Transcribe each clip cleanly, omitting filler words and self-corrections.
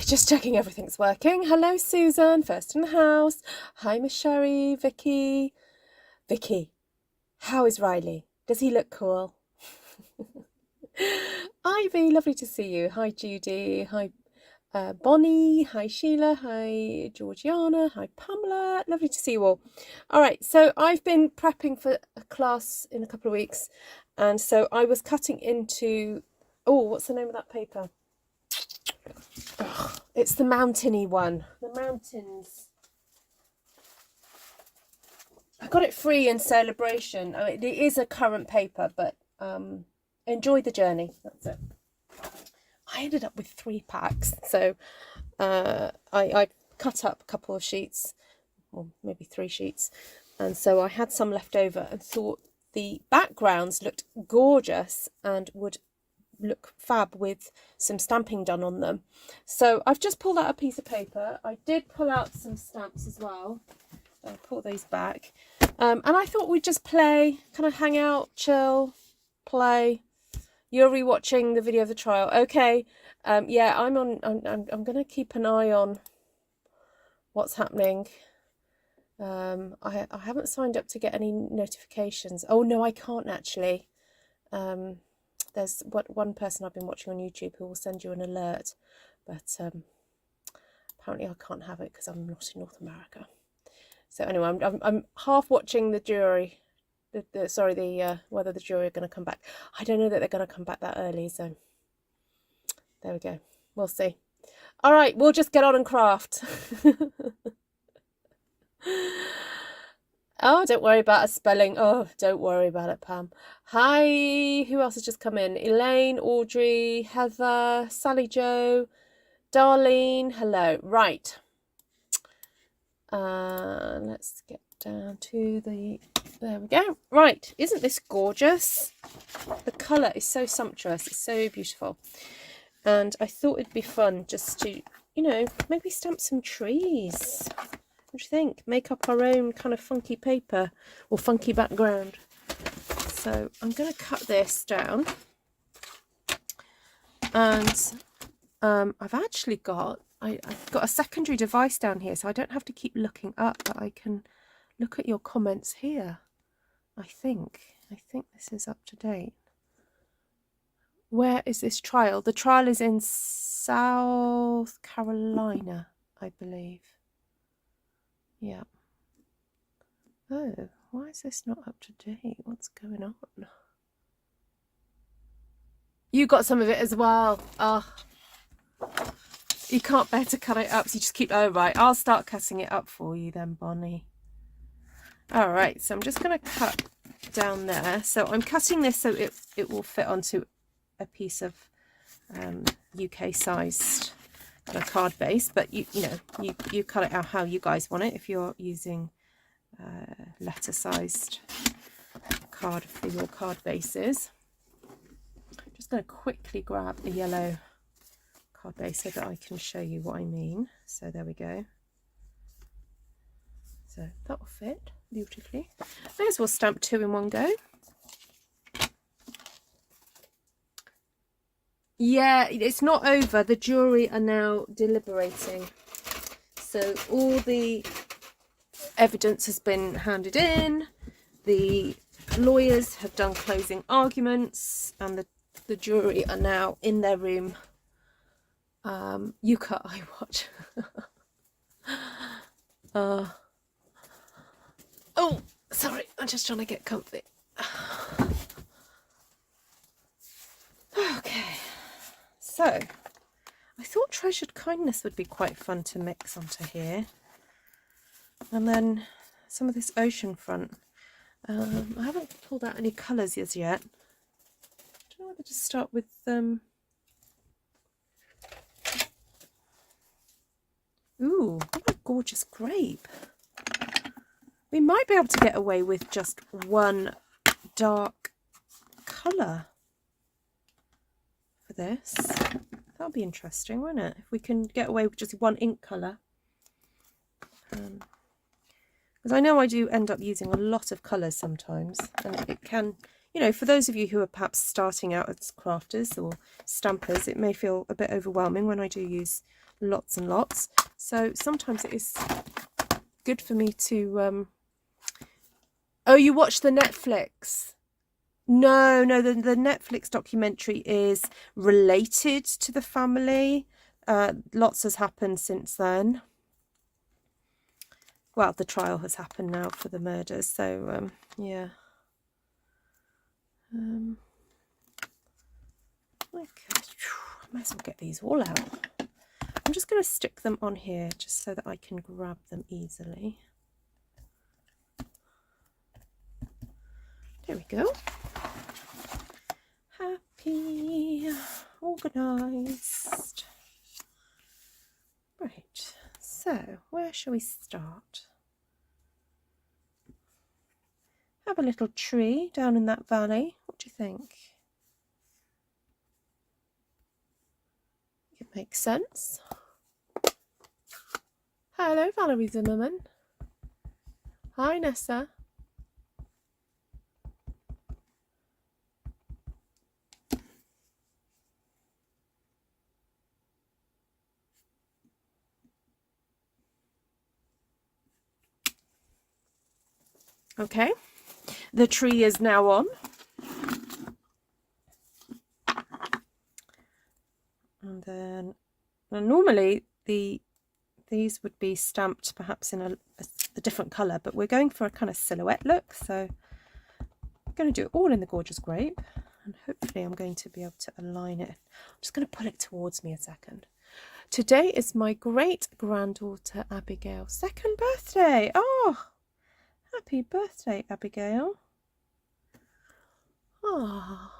just checking everything's working. Hello, Susan, first in the house. Hi, Miss Sherry, Vicky. Vicky, how is Riley? Does he look cool? Ivy, lovely to see you. Hi, Judy. Hi, Bonnie. Hi, Sheila. Hi, Georgiana. Hi, Pamela. Lovely to see you all. All right, so I've been prepping for a class in a couple of weeks, and so I was cutting into, oh, what's the name of that paper? Oh, it's the mountainy one. The mountains. I got it free in celebration. I mean, it is a current paper, but enjoy the journey. That's it. I ended up with 3 packs, so I cut up a couple of sheets, or maybe 3 sheets, and so I had some left over and thought the backgrounds looked gorgeous and would look fab with some stamping done on them. So I've just pulled out a piece of paper. I did pull out some stamps as well. I'll pull these back, and I thought we'd just play, kind of hang out, chill, play. You're rewatching the video of the trial, okay? Yeah, I'm gonna keep an eye on what's happening. I haven't signed up to get any notifications. Oh no, I can't actually. There's one person I've been watching on YouTube who will send you an alert, but apparently I can't have it because I'm not in North America. So anyway, I'm half watching the jury, whether the jury are going to come back. I don't know that they're going to come back that early, so there we go. We'll see. All right, we'll just get on and craft. Oh, don't worry about a spelling. Oh, don't worry about it, Pam. Hi, who else has just come in? Elaine, Audrey, Heather, Sally Jo, Darlene. Hello. Right. Let's get down to the, there we go. Right, isn't this gorgeous? The colour is so sumptuous, it's so beautiful. And I thought it'd be fun just to, you know, maybe stamp some trees. What do you think? Make up our own kind of funky paper or funky background. So I'm going to cut this down. And I've actually got, I've got a secondary device down here, so I don't have to keep looking up, but I can look at your comments here. I think this is up to date. Where is this trial? The trial is in South Carolina, I believe. Yeah. Oh, why is this not up to date? What's going on? You got some of it as well. Oh. You can't bear to cut it up, so you just keep, oh right, I'll start cutting it up for you then, Bonnie. All right, so I'm just going to cut down there. So I'm cutting this so it will fit onto a piece of UK sized kind of card base, but you cut it out how you guys want it if you're using letter sized card for your card bases. I'm just going to quickly grab a yellow card base so that I can show you what I mean. So there we go. So that will fit beautifully. May as well stamp 2 in one go. Yeah, it's not over. The jury are now deliberating. So all the evidence has been handed in. The lawyers have done closing arguments, and the jury are now in their room. You cut, I watch. Oh, sorry, I'm just trying to get comfy. Okay, so I thought Treasured Kindness would be quite fun to mix onto here. And then some of this ocean front. I haven't pulled out any colours as yet. I don't know whether to start with ooh, what a gorgeous grape. We might be able to get away with just one dark colour for this. That'll be interesting, won't it? If we can get away with just one ink colour. Because I know I do end up using a lot of colours sometimes, and it can, you know, for those of you who are perhaps starting out as crafters or stampers, it may feel a bit overwhelming when I do use lots and lots. So sometimes it is good for me to... Oh, you watched the Netflix? No, the Netflix documentary is related to the family. Lots has happened since then. Well, the trial has happened now for the murders, so yeah. Okay, I might as well get these all out. I'm just going to stick them on here just so that I can grab them easily. There we go. Happy, organised. Right, so where shall we start? Have a little tree down in that valley. What do you think? It makes sense. Hello, Valerie Zimmerman. Hi, Nessa. Okay, the tree is now on. And then, well, normally these would be stamped perhaps in a different colour, but we're going for a kind of silhouette look, so I'm going to do it all in the Gorgeous Grape, and hopefully I'm going to be able to align it. I'm just going to pull it towards me a second. Today is my great-granddaughter Abigail's 2nd birthday. Oh, happy birthday, Abigail. Ah.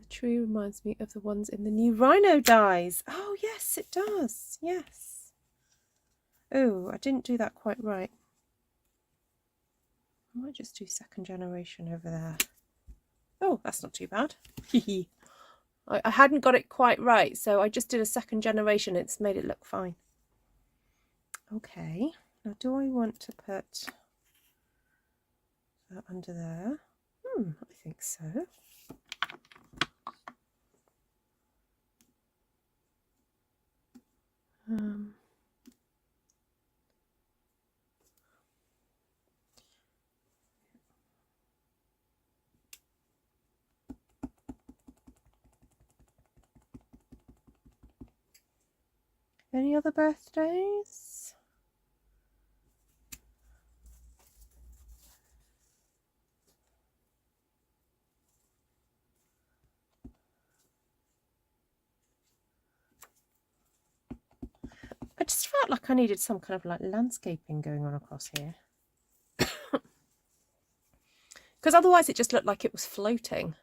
Tree reminds me of the ones in the new Rhino dies. Oh yes, it does. Yes. Oh, I didn't do that quite right. I might just do 2nd generation over there. Oh, that's not too bad. I hadn't got it quite right, so I just did a 2nd generation. It's made it look fine. Okay, now do I want to put that under there? I think so. Any other birthdays? I just felt like I needed some kind of like landscaping going on across here. Because otherwise it just looked like it was floating.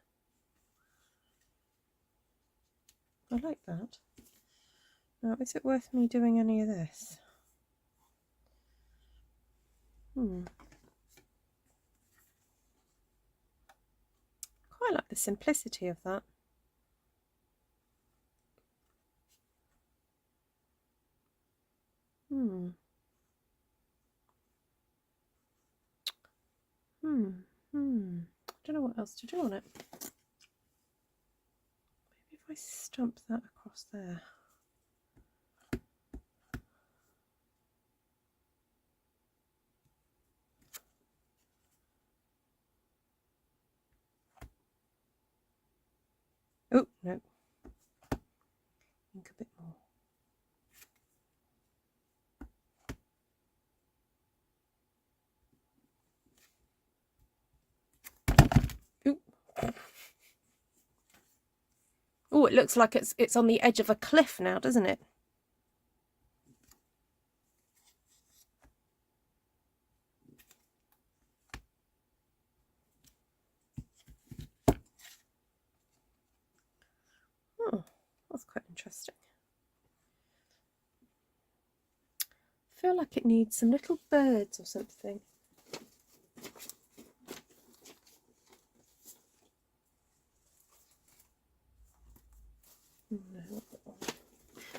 I like that. Now, is it worth me doing any of this? Quite like the simplicity of that. I don't know what else to do on it. Maybe if I stamp that across there. Oh, no. Ink a bit more. Oh, it looks like it's on the edge of a cliff now, doesn't it? Oh, that's quite interesting. I feel like it needs some little birds or something.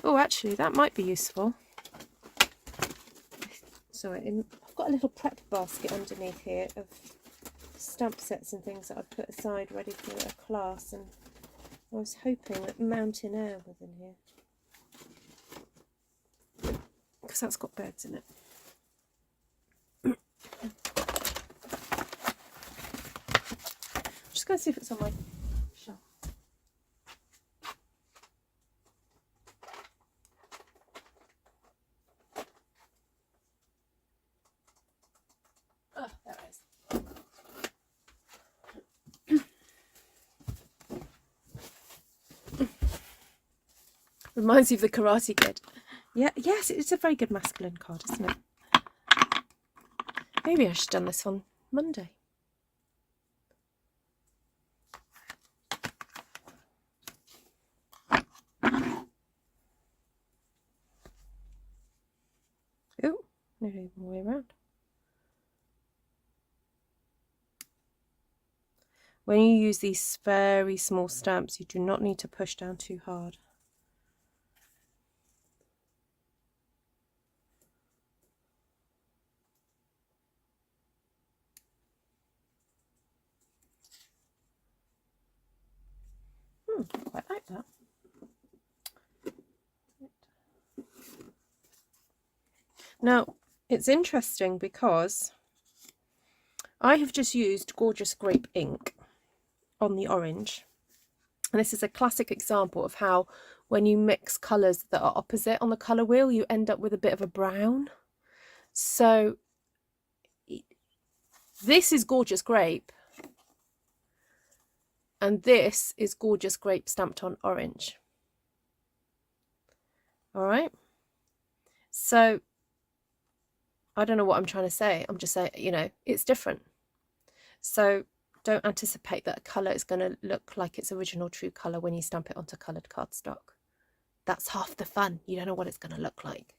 Oh, actually, that might be useful. Sorry, I've got a little prep basket underneath here of stamp sets and things that I've put aside ready for a class, and I was hoping that Mountain Air was in here, because that's got birds in it. Just going to see if it's on my shelf. Oh, there it is. Reminds you of the Karate Kid. Yeah, yes, it's a very good masculine card, isn't it? Maybe I should have done this on Monday. Oh, no, the way around. When you use these very small stamps, you do not need to push down too hard. Quite like that. Now, it's interesting because I have just used Gorgeous Grape ink on the orange. And this is a classic example of how when you mix colours that are opposite on the colour wheel, you end up with a bit of a brown. So this is Gorgeous Grape, and this is Gorgeous Grape stamped on orange. All right. So I don't know what I'm trying to say. I'm just saying, you know, it's different. So don't anticipate that a colour is going to look like its original true colour when you stamp it onto coloured cardstock. That's half the fun. You don't know what it's going to look like.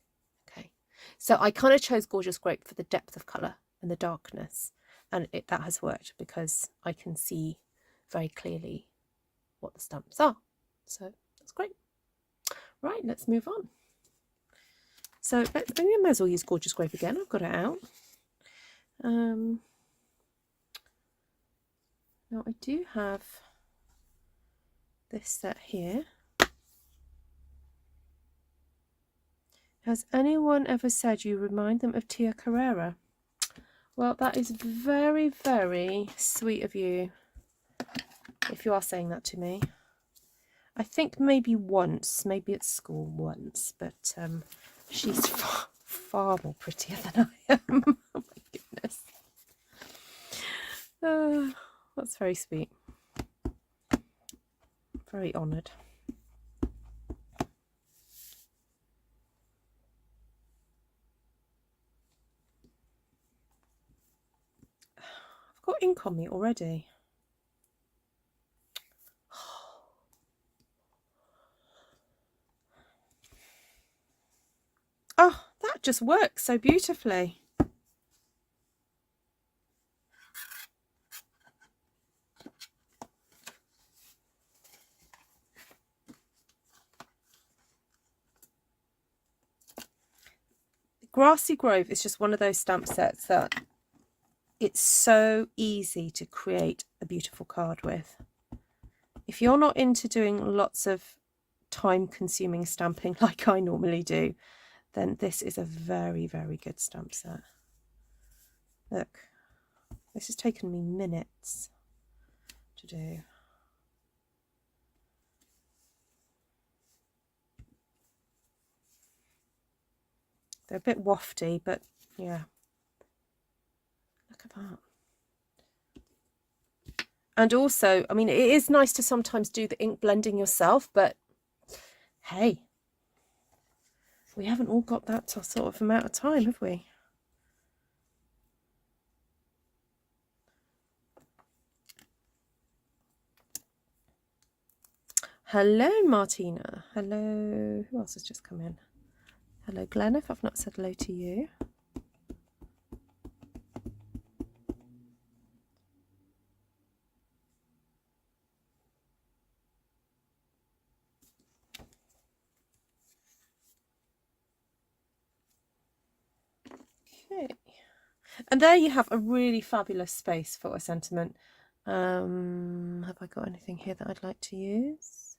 Okay. So I kind of chose Gorgeous Grape for the depth of colour and the darkness. And that has worked because I can see very clearly what the stamps are. So that's great. Right, let's move on. So I may as well use Gorgeous Grape again. I've got it out. Now I do have this set here. Has anyone ever said you remind them of Tia Carrera? Well, that is very, very sweet of you, if you are saying that to me. I think maybe once, maybe at school once, but she's far more prettier than I am. Oh my goodness. That's very sweet. Very honoured. I've got ink on me already. Oh, that just works so beautifully. Grassy Grove is just one of those stamp sets that it's so easy to create a beautiful card with. If you're not into doing lots of time-consuming stamping like I normally do, then this is a very, very good stamp set. Look, this has taken me minutes to do. They're a bit wafty, but yeah. Look at that. And also, I mean, it is nice to sometimes do the ink blending yourself, but hey, we haven't all got that sort of amount of time, have we? Hello, Martina. Hello. Who else has just come in? Hello, Glenn, if I've not said hello to you. Okay. And there you have a really fabulous space for a sentiment. Have I got anything here that I'd like to use?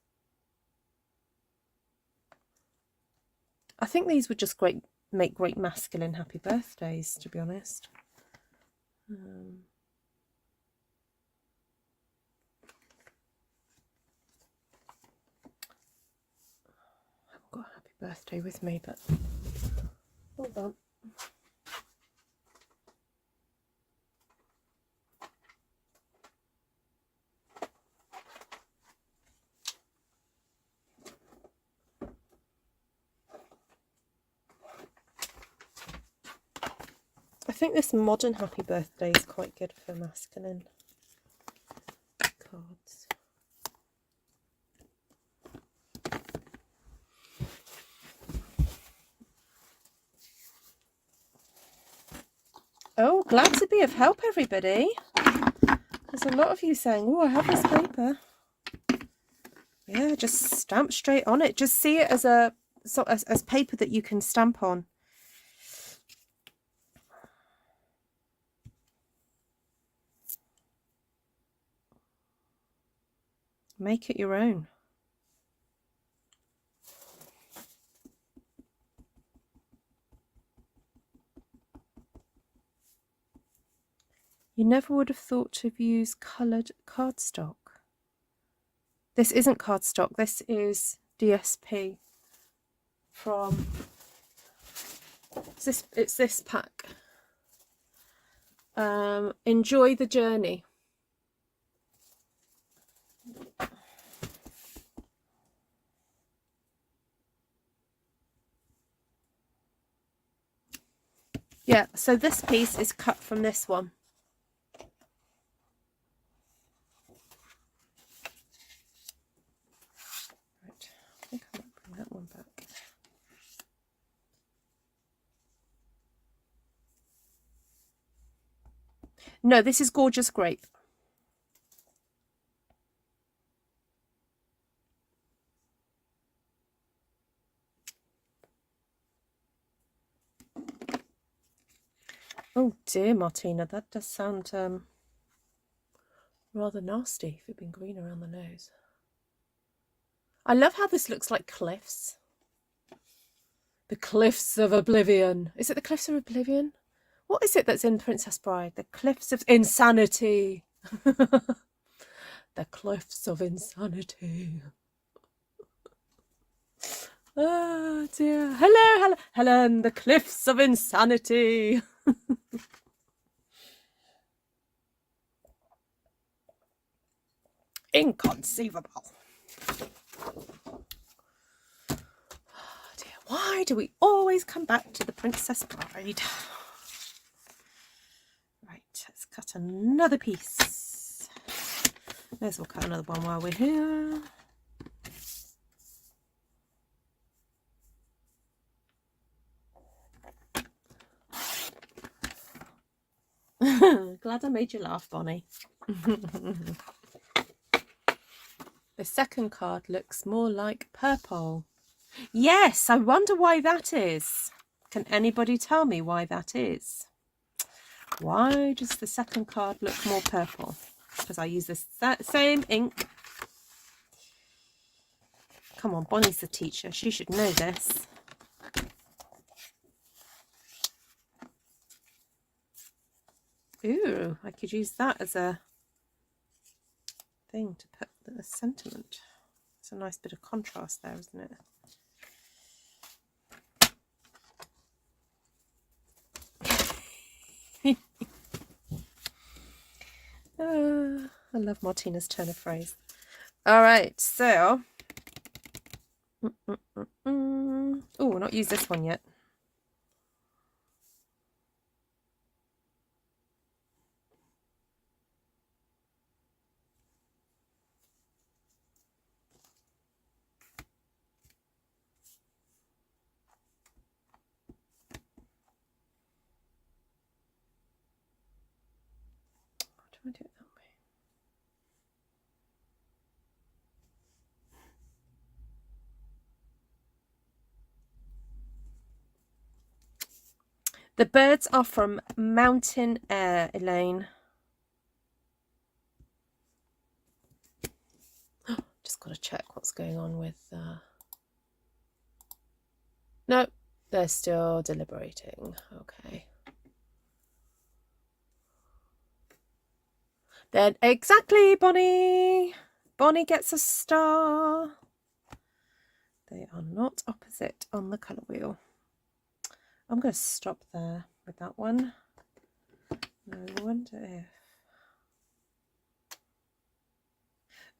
I think these would just make great masculine happy birthdays, to be honest. I haven't got a happy birthday with me, but hold on. I think this modern happy birthday is quite good for masculine cards. Oh, glad to be of help, everybody. There's a lot of you saying, oh, I have this paper. Yeah, just stamp straight on it. Just see it as as paper that you can stamp on. Make it your own. You never would have thought to have used coloured cardstock. This isn't cardstock, this is DSP from, it's this pack. Enjoy the Journey. Yeah, so this piece is cut from this one. Right, I think I might bring that one back. No, this is Gorgeous Grape. Oh dear, Martina, that does sound rather nasty if it'd been green around the nose. I love how this looks like cliffs. The Cliffs of Oblivion. Is it the Cliffs of Oblivion? What is it that's in Princess Bride? The Cliffs of Insanity. The Cliffs of Insanity. Oh dear. Hello, Helen. The Cliffs of Insanity. Inconceivable. Oh dear. Why do we always come back to the Princess Bride? Right, let's cut another piece. May as well cut another one while we're here. Glad I made you laugh, Bonnie. The second card looks more like purple. Yes, I wonder why that is. Can anybody tell me why that is? Why does the second card look more purple? Because I use this same ink. Come on, Bonnie's the teacher. She should know this. Ooh, I could use that as a thing to put the sentiment. It's a nice bit of contrast there, isn't it? I love Martina's turn of phrase. All right, so oh, not use this one yet. Do I do it that way? The birds are from Mountain Air, Elaine. Just got to check what's going on with... No, they're still deliberating. Okay. Then exactly, Bonnie. Bonnie gets a star. They are not opposite on the colour wheel. I'm going to stop there with that one. I wonder if...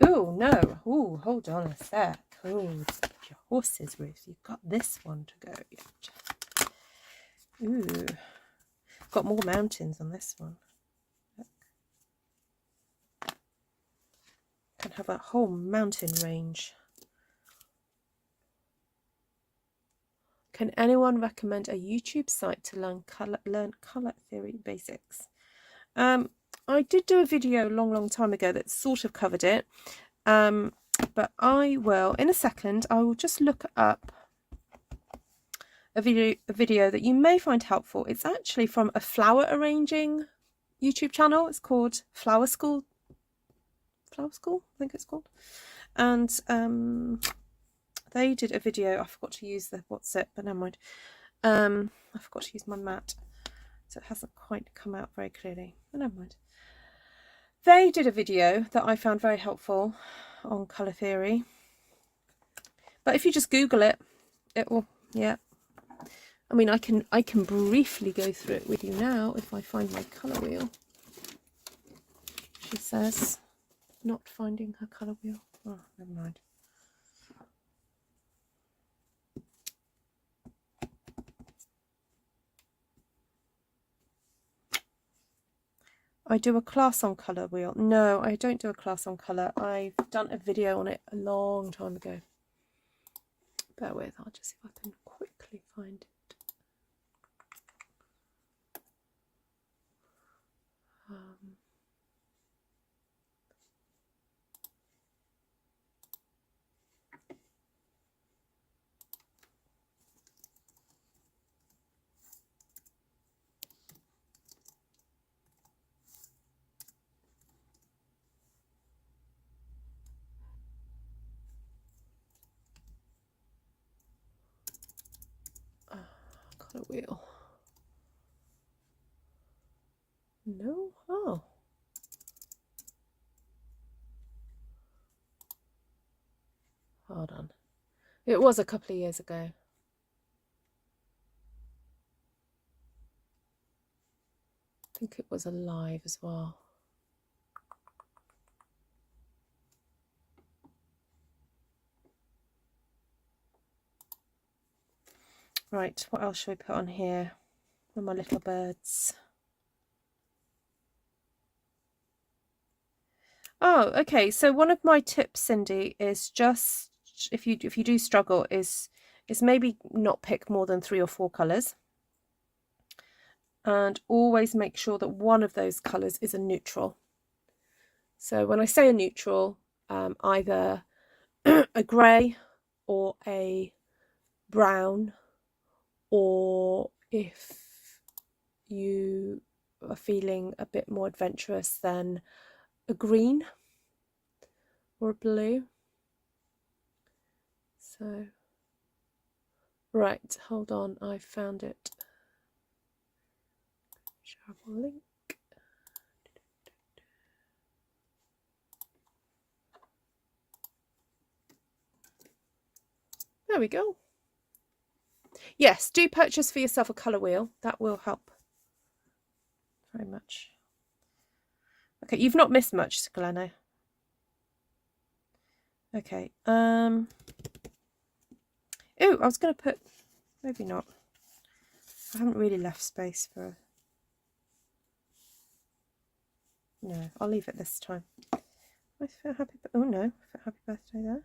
Oh, no. Oh, hold on a sec. Oh, your horses, Ruth. You've got this one to go yet. Ooh. Got more mountains on this one. Look. Can have a whole mountain range. Can anyone recommend a YouTube site to learn colour theory basics? I did do a video a long time ago that sort of covered it, but I will, in a second, I will just look up a video that you may find helpful. It's actually from a flower arranging YouTube channel. It's called Flower School, I think it's called, and they did a video. I forgot to use the what's it, but never mind. I forgot to use my mat, so it hasn't quite come out very clearly, but never mind. They did a video that I found very helpful on colour theory, but if you just Google it, it will, yeah. I mean, I can briefly go through it with you now if I find my colour wheel. She says, not finding her colour wheel. Oh, never mind. I do a class on colour wheel. No, I don't do a class on colour. I've done a video on it a long time ago. Bear with, I'll just see if I can quickly find it. Colour wheel. No? Oh. Hold on. It was a couple of years ago. I think it was alive as well. Right, what else should we put on here? For my little birds. Oh, okay. So one of my tips, Cindy, is just if you do struggle, is maybe not pick more than 3 or 4 colours, and always make sure that one of those colours is a neutral. So when I say a neutral, either a grey or a brown, or if you are feeling a bit more adventurous, then a green or a blue. So, right, hold on, I found it. Shareable link. There we go. Yes, do purchase for yourself a colour wheel. That will help very much. Okay, you've not missed much, Glenna. Okay. Oh, I was going to put... Maybe not. I haven't really left space for... No, I'll leave it this time. I feel happy... Oh, no. I feel happy birthday there.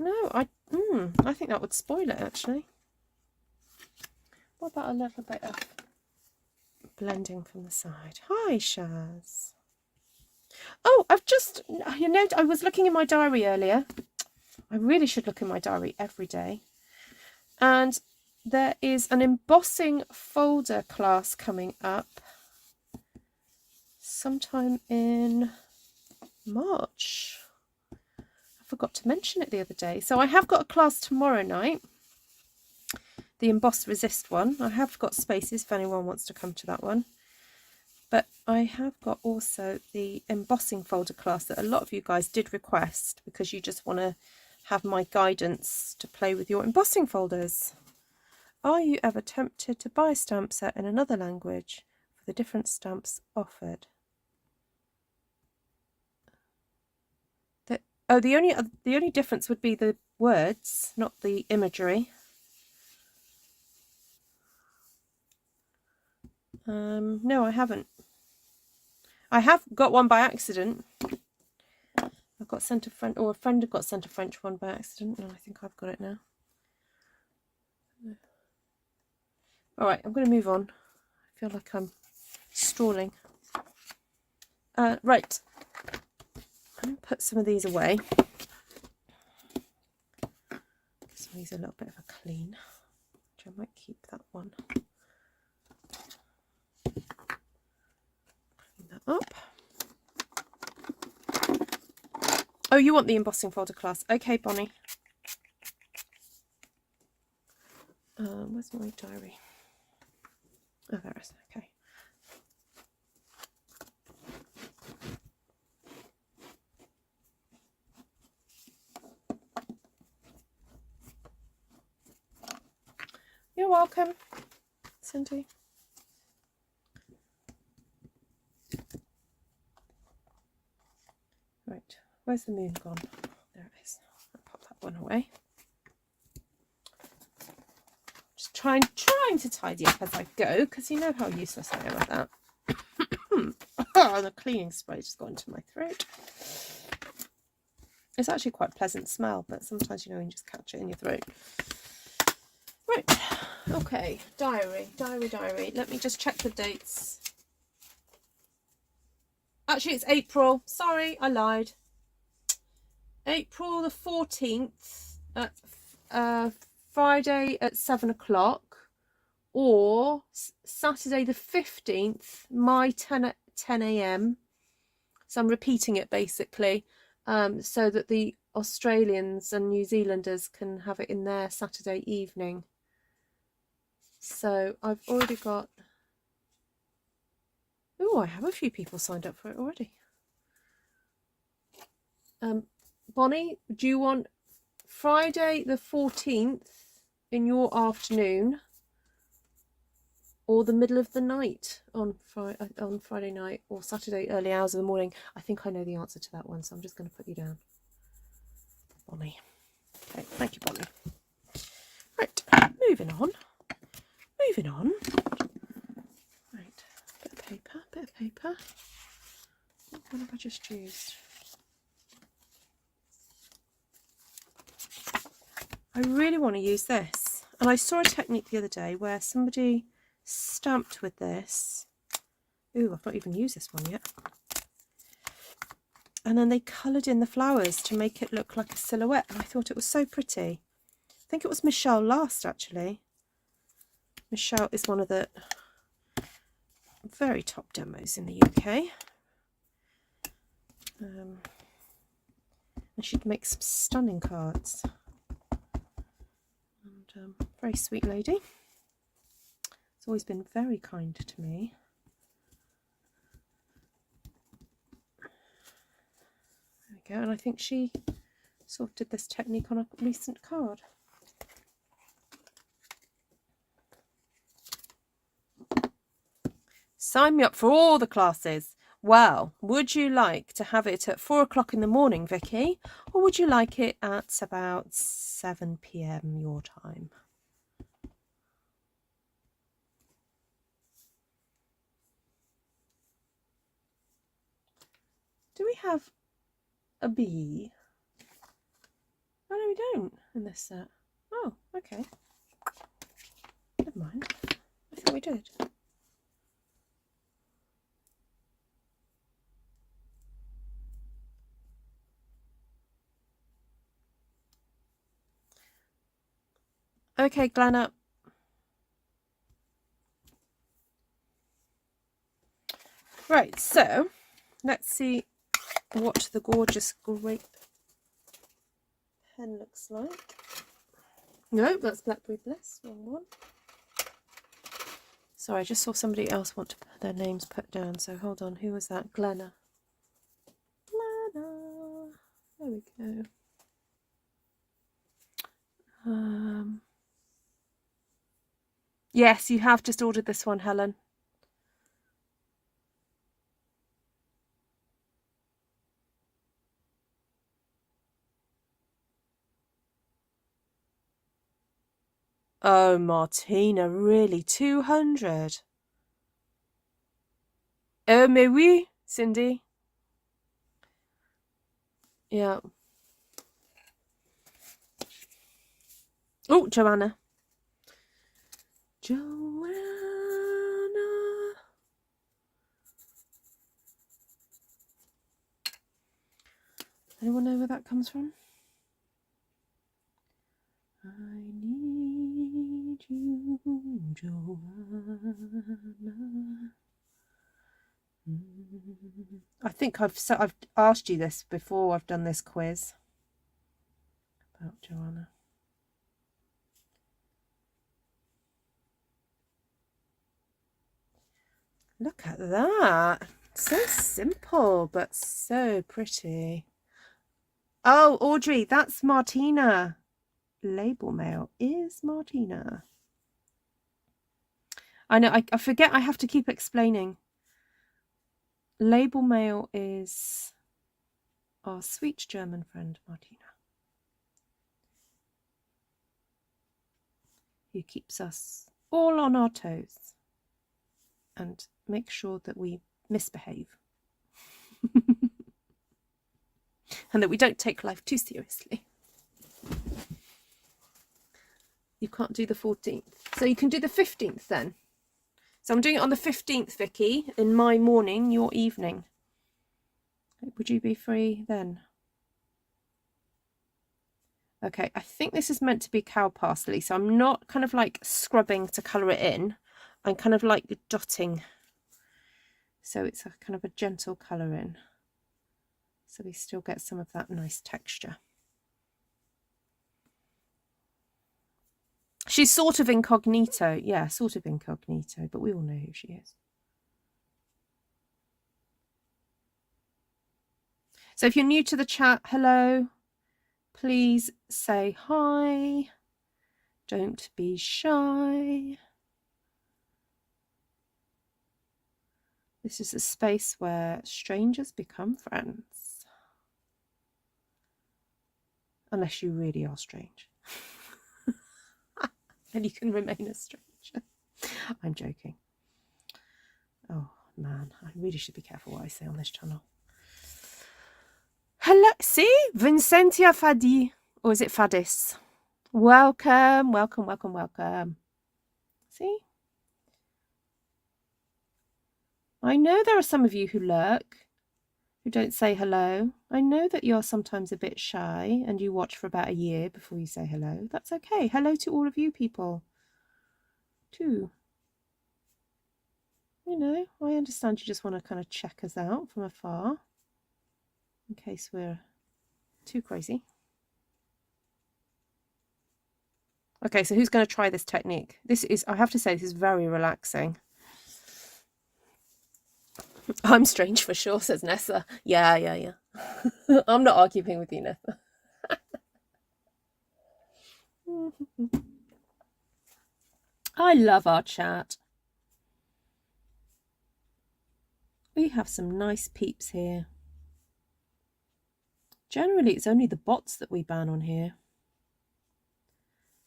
No, I think that would spoil it, actually. What about a little bit of blending from the side? Hi, Shaz. Oh, I've just, you know, I was looking in my diary earlier. I really should look in my diary every day. And there is an embossing folder class coming up sometime in March. I forgot to mention it the other day. So I have got a class tomorrow night, the Emboss Resist one. I have got spaces if anyone wants to come to that one. But I have got also the embossing folder class that a lot of you guys did request because you just want to have my guidance to play with your embossing folders. Are you ever tempted to buy a stamp set in another language for the different stamps offered? The only difference would be the words, not the imagery. No, I haven't. I have got one by accident. I've got sent a friend, or a friend had got sent a French one by accident, and I think I've got it now. All right, I'm going to move on. I feel like I'm stalling. Right. I'm going to put some of these away. Some of these are a little bit of a clean, which I might keep that one. Clean that up. Oh, you want the embossing folder class? Okay, Bonnie. Where's my diary? Oh, there it is. Okay. You're welcome, Cindy. Right, where's the moon gone? There it is. I'll pop that one away. Just trying to tidy up as I go, because you know how useless I am at that. Oh, the cleaning spray just got into my throat. It's actually quite a pleasant smell, but sometimes, you know, you can just catch it in your throat. Right, okay, diary. Let me just check the dates. Actually, it's April. Sorry, I lied. April the 14th at Friday at 7 o'clock, or Saturday the 15th, my 10 a.m. So I'm repeating it basically, so that the Australians and New Zealanders can have it in their Saturday evening. So I've already got, oh, I have a few people signed up for it already. Bonnie, do you want Friday the 14th in your afternoon or the middle of the night on Friday night, or Saturday early hours of the morning? I think I know the answer to that one, so I'm just going to put you down, Bonnie. Okay, thank you, Bonnie. Right, moving on. Right, bit of paper. What have I just used? I really want to use this, and I saw a technique the other day where somebody stamped with this. Ooh, I've not even used this one yet. And then they coloured in the flowers to make it look like a silhouette, and I thought it was so pretty. I think it was Michelle last, actually. Michelle is one of the very top demos in the UK. And she'd make some stunning cards. And very sweet lady. It's always been very kind to me. There we go. And I think she sort of did this technique on a recent card. Sign me up for all the classes. Well, would you like to have it at 4 o'clock in the morning, Vicky? Or would you like it at about 7 p.m. your time? Do we have a bee? Oh, no, we don't in this set. Oh, okay. Never mind. I thought we did. Okay, Glenna. Right, so let's see what the gorgeous grape pen looks like. No, that's Blackberry Bliss. Wrong one. Sorry, I just saw somebody else want to put their names put down. So hold on. Who was that? Glenna. Glenna. There we go. Yes, you have just ordered this one, Helen. Oh, Martina, really? 200? Oh, mais oui, Cindy. Yeah. Oh, Joanna. Joanna. Anyone know where that comes from? I need you, Joanna. I think I've asked you this before. I've done this quiz about Joanna. Look at that. So simple, but so pretty. Oh, Audrey, that's Martina. Label mail is Martina. I know, I forget I have to keep explaining. Label mail is our sweet German friend, Martina, who keeps us all on our toes and makes sure that we misbehave. And that we don't take life too seriously. You can't do the 14th. So you can do the 15th then. So I'm doing it on the 15th, Vicky, in my morning, your evening. Would you be free then? Okay, I think this is meant to be cow parsley, so I'm not kind of like scrubbing to colour it in. I'm kind of like dotting. So it's a kind of a gentle colour in. So we still get some of that nice texture. She's sort of incognito. Yeah, sort of incognito, but we all know who she is. So if you're new to the chat, hello. Please say hi. Don't be shy. This is a space where strangers become friends. Unless you really are strange. And you can remain a stranger. I'm joking. Oh man, I really should be careful what I say on this channel. Hello, see? Vincentia Fadi. Or is it Fadis? Welcome, welcome, welcome, welcome. See? I know there are some of you who lurk, who don't say hello. I know that you're sometimes a bit shy and you watch for about a year before you say hello. That's okay. Hello to all of you people, too. You know, I understand you just want to kind of check us out from afar in case we're too crazy. Okay, so who's going to try this technique? This is, I have to say, this is very relaxing. I'm strange for sure, says Nessa. Yeah. I'm not arguing with you, Nessa. I love our chat. We have some nice peeps here. Generally, it's only the bots that we ban on here.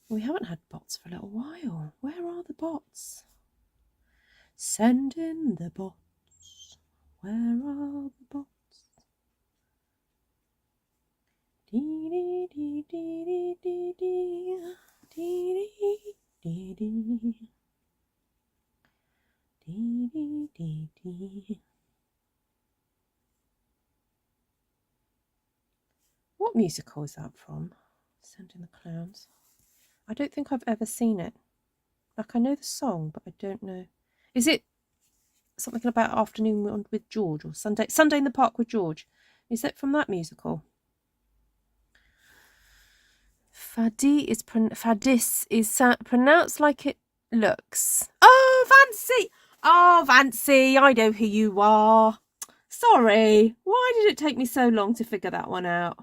We haven't had bots for a little while. Where are the bots? Send in the bots. Where are the bots? Dee dee dee dee dee dee dee dee dee dee dee dee. What musical is that from? Send in the clowns. I don't think I've ever seen it. Like, I know the song, but I don't know. Is it something about Afternoon with George, or Sunday in the Park with George? Is it from that musical? Fadis is pronounced like it looks. Oh, Fancy! Oh, Fancy, I know who you are. Sorry, why did it take me so long to figure that one out?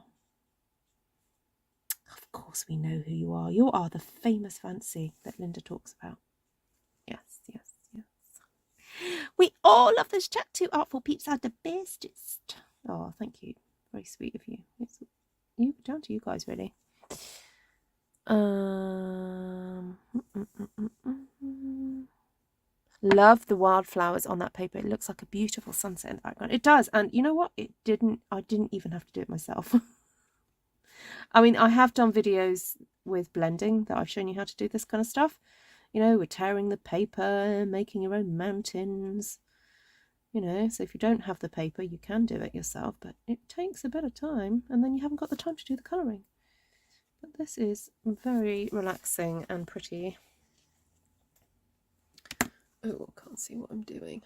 Of course we know who you are. You are the famous Fancy that Linda talks about. Yes, yes, yes. We all love this chat too. Artful peeps are the bestest. Oh, thank you. Very sweet of you. It's you, down to you guys, really. Love the wildflowers on that paper. It looks like a beautiful sunset in the background. It does. And you know what? I didn't even have to do it myself. I mean, I have done videos with blending that I've shown you how to do this kind of stuff. You know, with tearing the paper, making your own mountains. You know, so if you don't have the paper, you can do it yourself, but it takes a bit of time, and then you haven't got the time to do the colouring. But this is very relaxing and pretty. Oh, I can't see what I'm doing.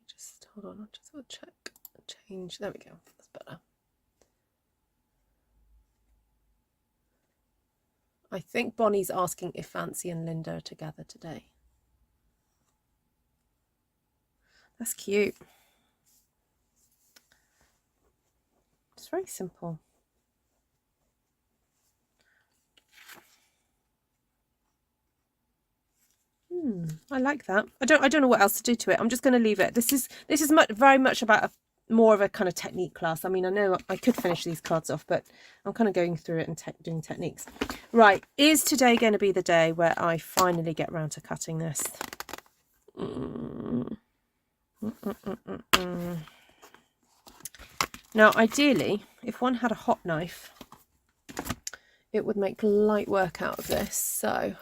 Just hold on, I just want to check. Change. There we go. That's better. I think Bonnie's asking if Fancy and Linda are together today. That's cute. It's very simple. I like that. I don't know what else to do to it. I'm just going to leave it. This is very much about more of a kind of technique class. I mean, I know I could finish these cards off, but I'm kind of going through it and doing techniques. Right, is today going to be the day where I finally get round to cutting this? Now, ideally, if one had a hot knife, it would make light work out of this. So,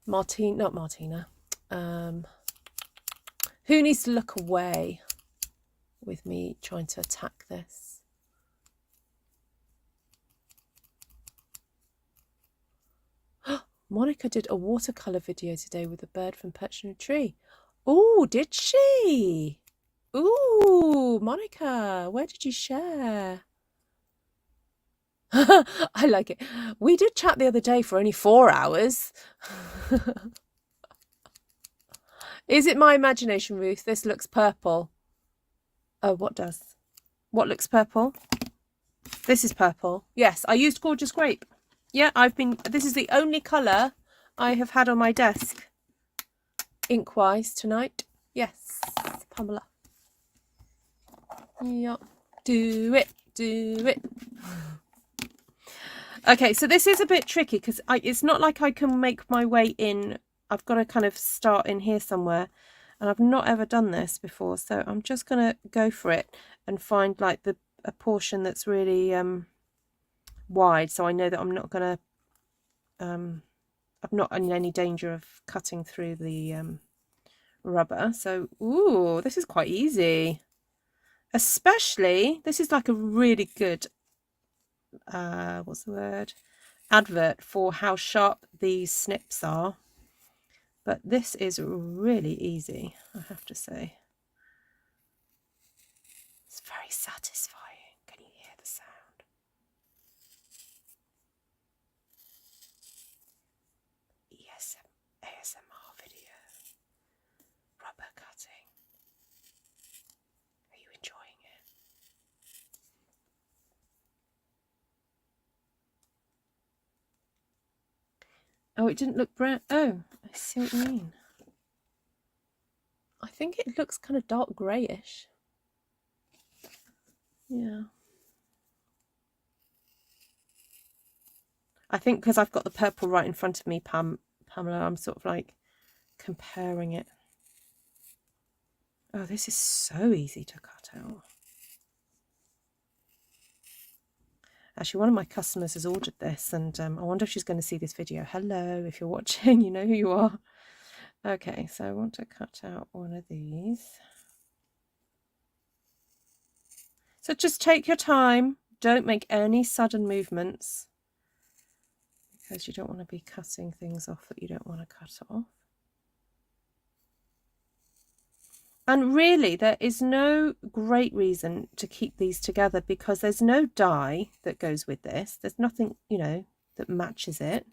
not Martina. Who needs to look away with me trying to attack this? Monica did a watercolour video today with a bird from perched on a tree. Oh, did she? Ooh, Monica, where did you share? I like it. We did chat the other day for only 4 hours. Is it my imagination, Ruth? This looks purple. Oh, what does? What looks purple? This is purple. Yes, I used Gorgeous Grape. Yeah, this is the only colour I have had on my desk ink-wise tonight. Yes, Pamela. Yeah, do it. Okay, so this is a bit tricky because it's not like I can make my way in. I've got to kind of start in here somewhere, and I've not ever done this before, so I'm just going to go for it and find like a portion that's really wide, so I know that I'm not going to I'm not in any danger of cutting through the rubber. So ooh, this is quite easy. Especially, this is like a really good what's the word, advert for how sharp these snips are. But this is really easy, I have to say. It's very satisfying. Can you hear the sound? ASMR video. Rubber cutting. Are you enjoying it? Oh, it didn't look brown. Oh, I see what you mean. I think it looks kind of dark greyish. Yeah. I think because I've got the purple right in front of me, Pamela, I'm sort of like comparing it. Oh, this is so easy to cut out. Actually, one of my customers has ordered this, and I wonder if she's going to see this video. Hello, if you're watching, you know who you are. Okay, so I want to cut out one of these. So just take your time. Don't make any sudden movements. because you don't want to be cutting things off that you don't want to cut off. And really, there is no great reason to keep these together because there's no dye that goes with this. There's nothing, you know, that matches it.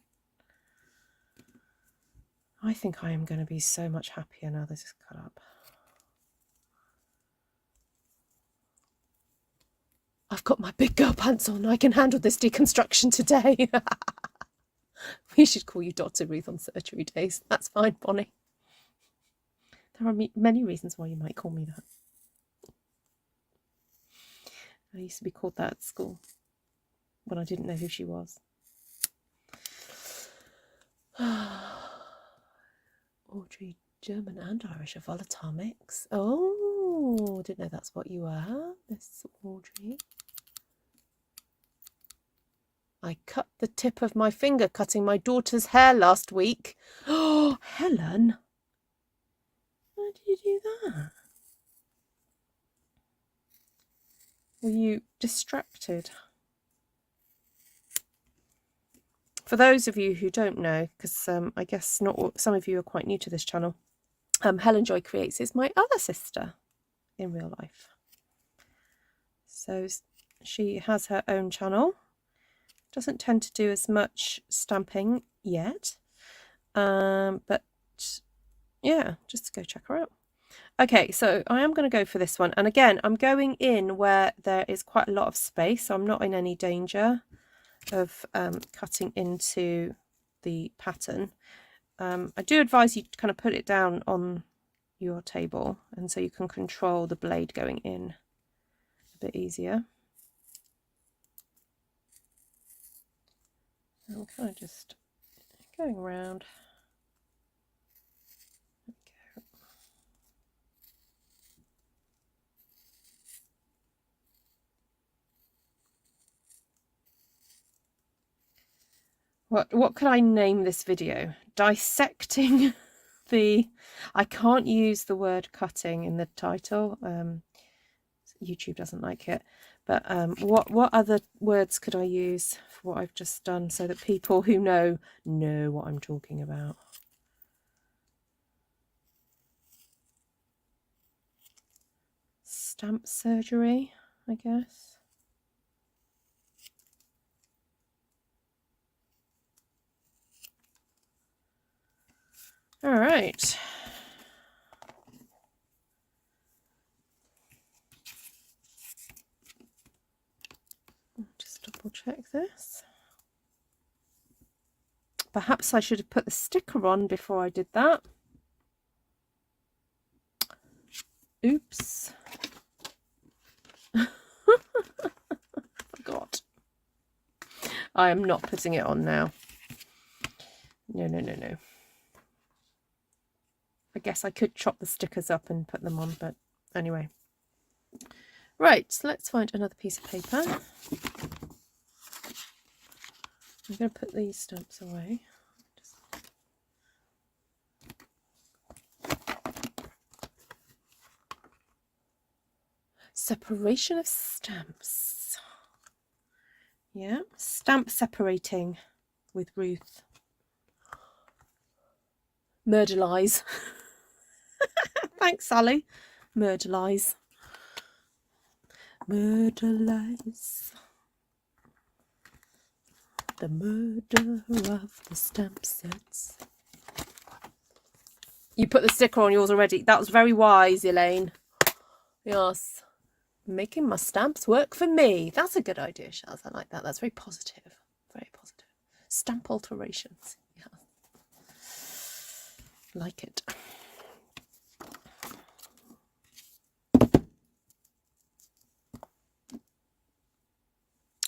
I think I am going to be so much happier now this is cut up. I've got my big girl pants on. I can handle this deconstruction today. We should call you Dr. Ruth on surgery days. That's fine, Bonnie. There are many reasons why you might call me that. I used to be called that at school when I didn't know who she was. Audrey, German and Irish, a volatile mix. Oh, didn't know that's what you were, Miss Audrey. I cut the tip of my finger cutting my daughter's hair last week. Oh, Helen. Why did you do that? Were you distracted? For those of you who don't know, because I guess not some of you are quite new to this channel, Helen Joy Creates is my other sister in real life. So she has her own channel. Doesn't tend to do as much stamping yet, but yeah, just go check her out. Okay, so I am going to go for this one, and again I'm going in where there is quite a lot of space, so I'm not in any danger of cutting into the pattern. I do advise you to kind of put it down on your table, and so you can control the blade going in a bit easier. I'm kind of just going around. What could I name this video? Dissecting the... I can't use the word cutting in the title. YouTube doesn't like it. But what other words could I use for what I've just done so that people who know what I'm talking about? Stamp surgery, I guess. All right. Just double check this. Perhaps I should have put the sticker on before I did that. Oops. Forgot. I am not putting it on now. No. I guess I could chop the stickers up and put them on, but anyway. Right, so let's find another piece of paper. I'm going to put these stamps away. Separation of stamps. Yeah, stamp separating with Ruth. Murder lies. Thanks, Sally. Murder lies. Murder lies. The murder of the stamp sets. You put the sticker on yours already. That was very wise, Elaine. Yes. Making my stamps work for me. That's a good idea, Shaz. I like that. That's very positive. Very positive. Stamp alterations. Yeah. Like it.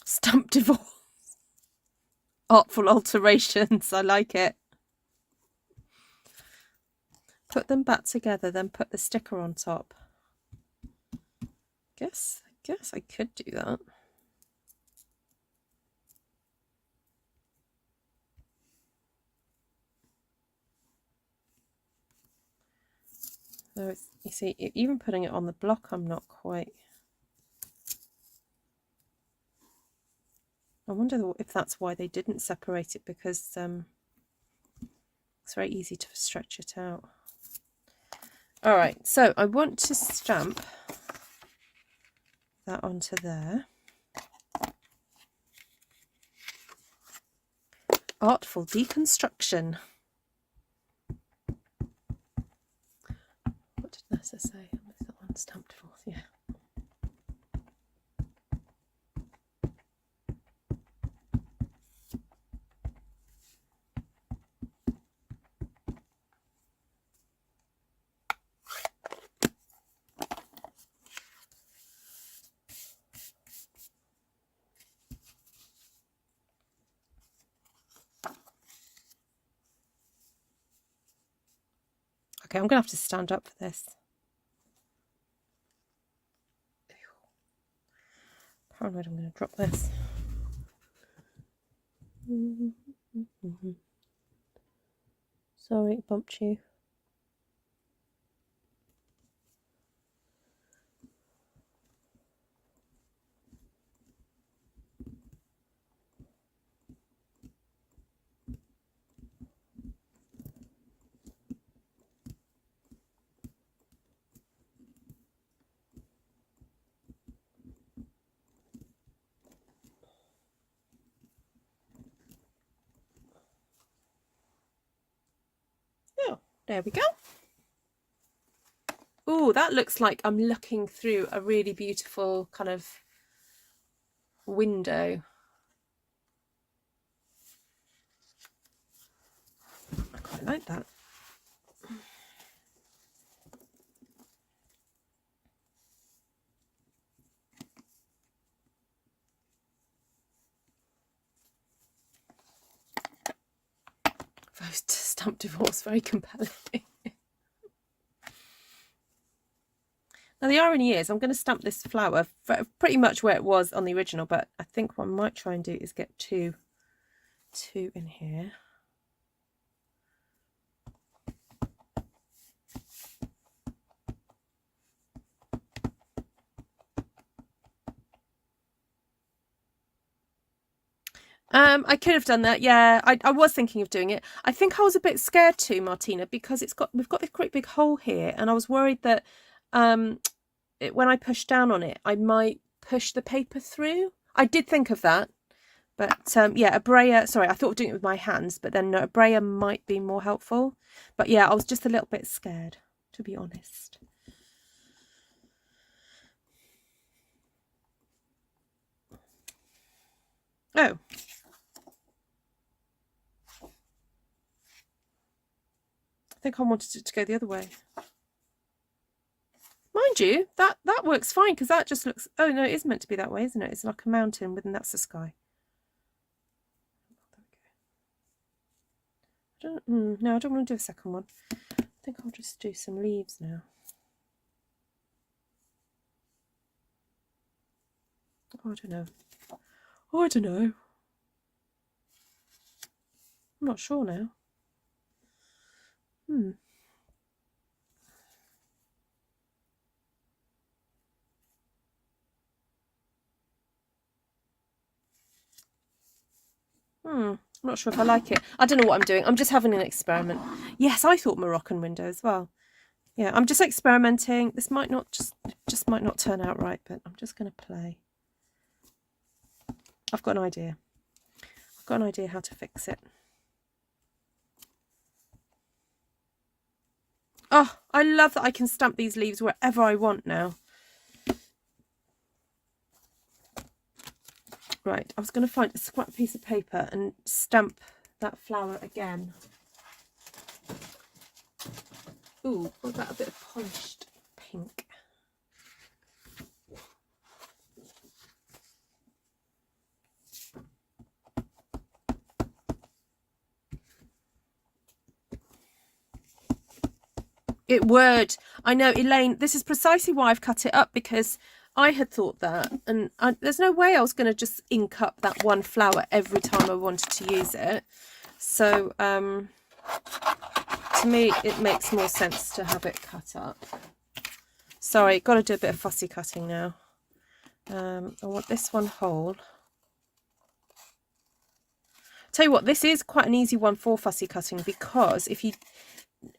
Stamp divorce. Artful alterations. I like it. Put them back together, then put the sticker on top. I guess I could do that. So it's, you see, even putting it on the block, I'm not quite. I wonder if that's why they didn't separate it, because it's very easy to stretch it out. All right, so I want to stamp that onto there. Artful deconstruction. What did Nessa say? Is that one stamped forth? Yeah. Okay, I'm going to have to stand up for this. Paranoid I'm going to drop this. Sorry, it bumped you. Oh, there we go. Oh, that looks like I'm looking through a really beautiful kind of window. I quite like that. Those stamp divorce, very compelling. Now the irony is I'm going to stamp this flower pretty much where it was on the original, but I think what I might try and do is get two in here. I could have done that. Yeah, I was thinking of doing it. I think I was a bit scared too, Martina, because we've got this great big hole here, and I was worried that when I push down on it, I might push the paper through. I did think of that, but yeah, a brayer. Sorry, I thought of doing it with my hands, but then no, a brayer might be more helpful. But yeah, I was just a little bit scared, to be honest. Oh. I think I wanted it to go the other way. Mind you, that works fine, because that just looks... Oh, no, it is meant to be that way, isn't it? It's like a mountain, and that's the sky. No, I don't want to do a second one. I think I'll just do some leaves now. Oh, I don't know. Oh, I don't know. I'm not sure now. I'm not sure if I like it. I don't know what I'm doing. I'm just having an experiment. Yes, I thought Moroccan window as well. Yeah, I'm just experimenting. This might not just might not turn out right, but I'm just going to play. I've got an idea. I've got an idea how to fix it. Oh, I love that I can stamp these leaves wherever I want now. Right, I was going to find a scrap piece of paper and stamp that flower again. Ooh, what about a bit of polished pink? It would. I know, Elaine, this is precisely why I've cut it up, because I had thought that, and there's no way I was going to just ink up that one flower every time I wanted to use it. So to me, it makes more sense to have it cut up. Sorry, got to do a bit of fussy cutting now. I want this one whole. Tell you what, this is quite an easy one for fussy cutting, because if you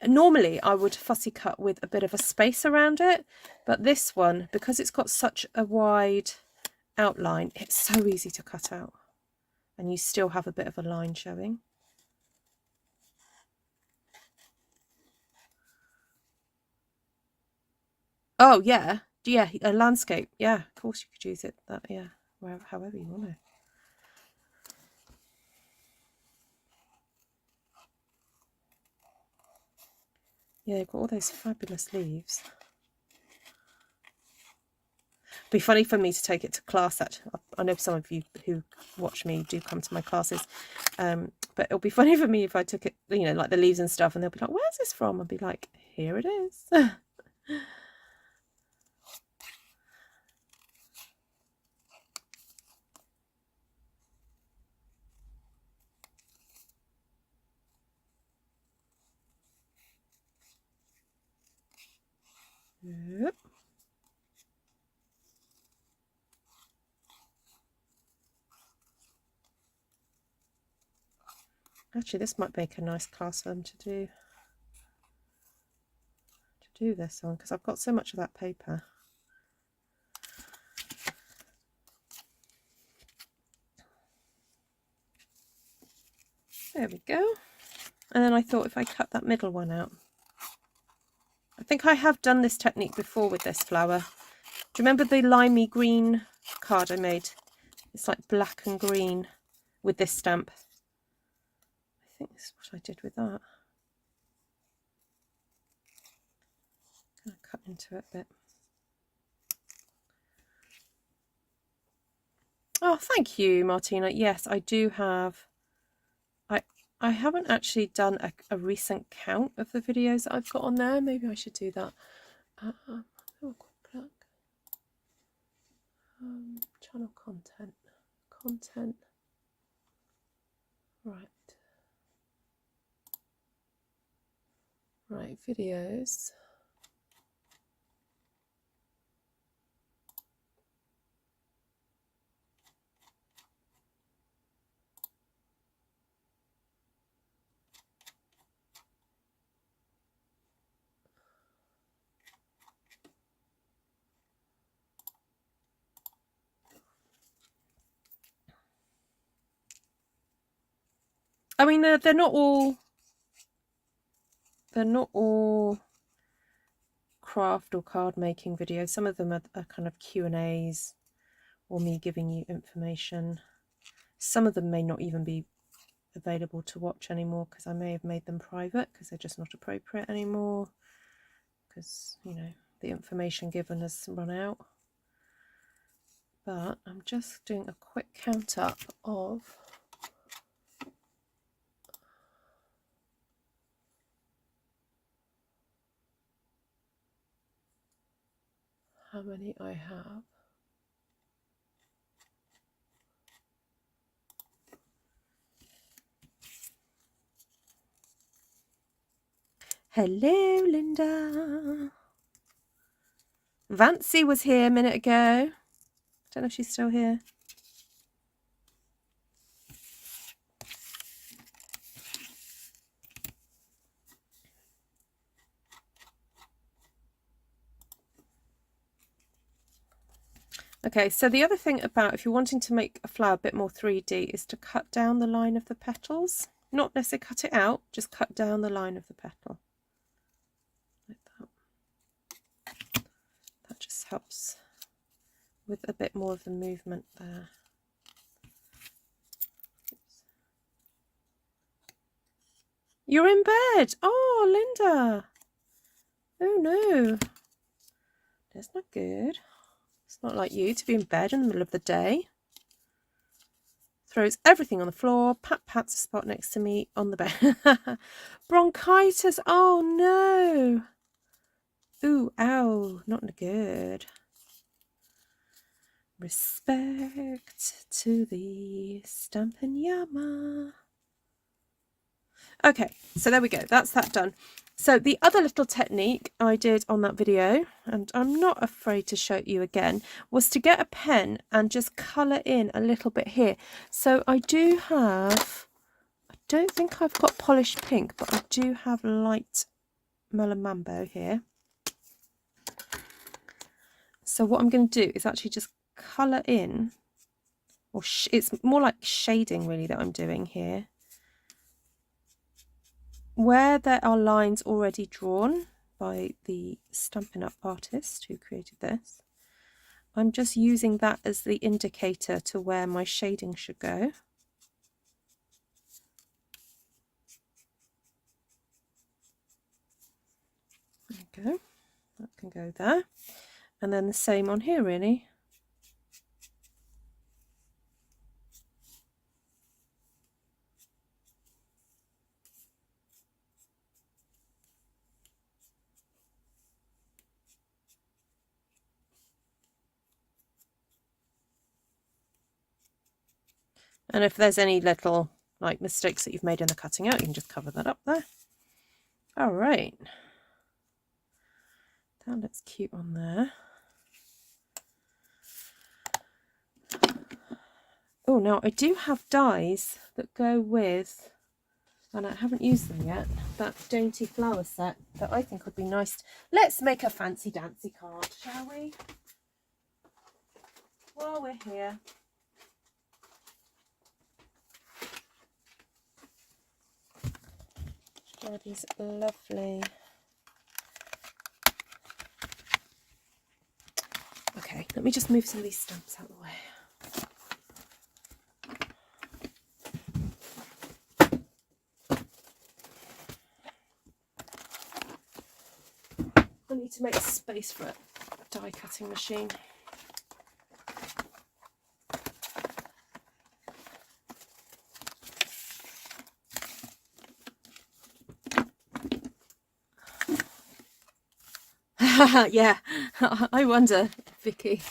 normally I would fussy cut with a bit of a space around it, but this one, because it's got such a wide outline, it's so easy to cut out and you still have a bit of a line showing. Oh yeah, a landscape, yeah, of course you could use it that, yeah, wherever, however you want to. Yeah, you've got all those fabulous leaves. It'd be funny for me to take it to class. I know some of you who watch me do come to my classes, but it'll be funny for me if I took it, you know, like the leaves and stuff, and they'll be like, "Where's this from?" I'll be like, "Here it is." Yep. Actually, this might make a nice class to do this on, because I've got so much of that paper. There we go. And then I thought if I cut that middle one out. I think I have done this technique before with this flower. Do you remember the limey green card I made? It's like black and green with this stamp. I think this is what I did with that. I'm going to cut into it a bit. Oh, thank you, Martina. Yes, I do have. I haven't actually done a recent count of the videos that I've got on there. Maybe I should do that. Oh, quick look. Channel content. Right, videos. I mean, they're not all craft or card making videos. Some of them are kind of Q&As or me giving you information. Some of them may not even be available to watch anymore, because I may have made them private because they're just not appropriate anymore, because, you know, the information given has run out. But I'm just doing a quick count up of how many I have. Hello, Linda. Vancy was here a minute ago. Don't know if she's still here. Okay, so the other thing about if you're wanting to make a flower a bit more 3D is to cut down the line of the petals. Not necessarily cut it out, just cut down the line of the petal. Like that. That just helps with a bit more of the movement there. Oops. You're in bed! Oh, Linda! Oh no. That's not good. It's not like you to be in bed in the middle of the day. Throws everything on the floor, pats a spot next to me on the bed. Bronchitis, oh no. Ooh, ow, not good. Respect to the Stampin' Yama. Okay, so there we go, that's that done. So the other little technique I did on that video, and I'm not afraid to show you again, was to get a pen and just colour in a little bit here. So I do have don't think I've got polished pink, but I do have light melon mambo here. So what I'm going to do is actually just colour in, or it's more like shading really that I'm doing here. Where there are lines already drawn by the Stampin' Up artist who created this, I'm just using that as the indicator to where my shading should go. There we go, that can go there. And then the same on here really. And if there's any little like mistakes that you've made in the cutting out, you can just cover that up there. All right, that looks cute on there. Oh, now I do have dies that go with, and I haven't used them yet, that dainty flower set that I think would be nice. Let's make a fancy dancy card, shall we? While we're here. Oh, these lovely. Okay, let me just move some of these stamps out of the way. I need to make space for a die cutting machine. Yeah, I wonder, Vicky.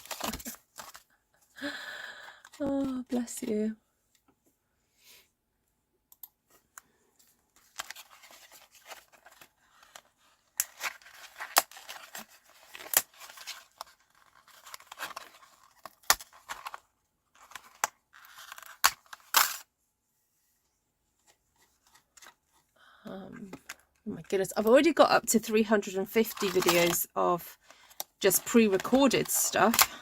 Oh, bless you. Oh my goodness, I've already got up to 350 videos of just pre-recorded stuff.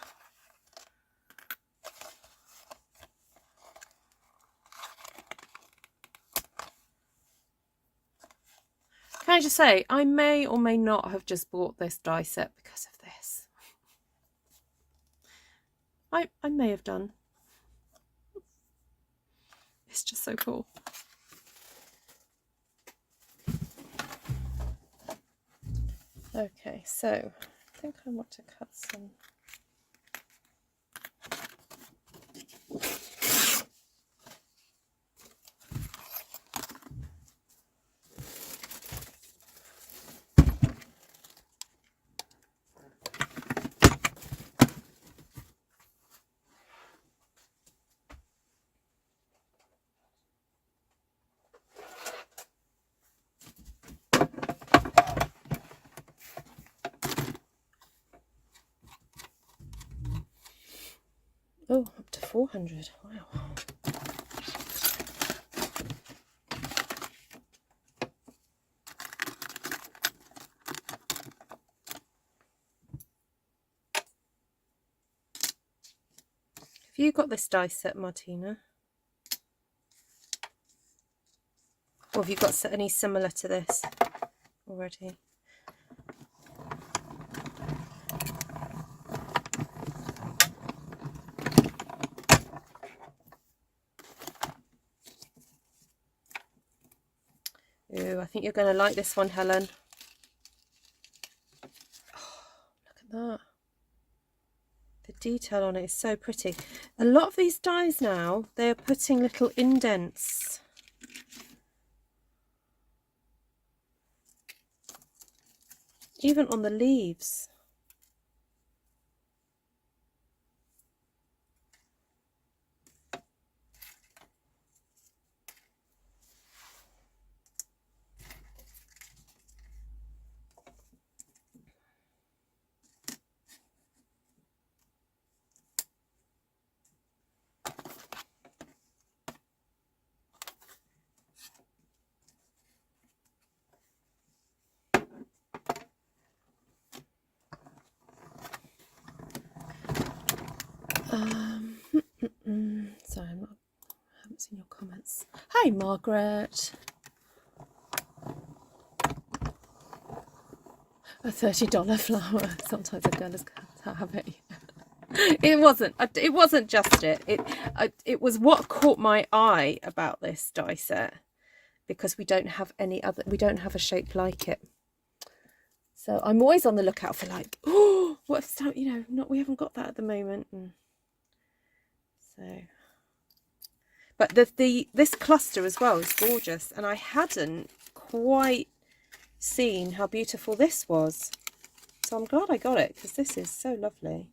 Can I just say, I may or may not have just bought this die set because of this. I may have done. It's just so cool. Okay, so I think I want to cut some. Oh, up to 400. Wow. Have you got this die set, Martina? Or have you got any similar to this already? Ooh, I think you're going to like this one, Helen. Oh, look at that. The detail on it is so pretty. A lot of these dies now, they're putting little indents. Even on the leaves. Sorry, I haven't seen your comments. Hi, Margaret. A $30 flower. Sometimes a girl has got to have it. It wasn't just it. It was what caught my eye about this die set, because we don't have any other. We don't have a shape like it. So I'm always on the lookout for like, oh, what if, you know, not, we haven't got that at the moment. And so, but this cluster as well is gorgeous, and I hadn't quite seen how beautiful this was. So I'm glad I got it, because this is so lovely.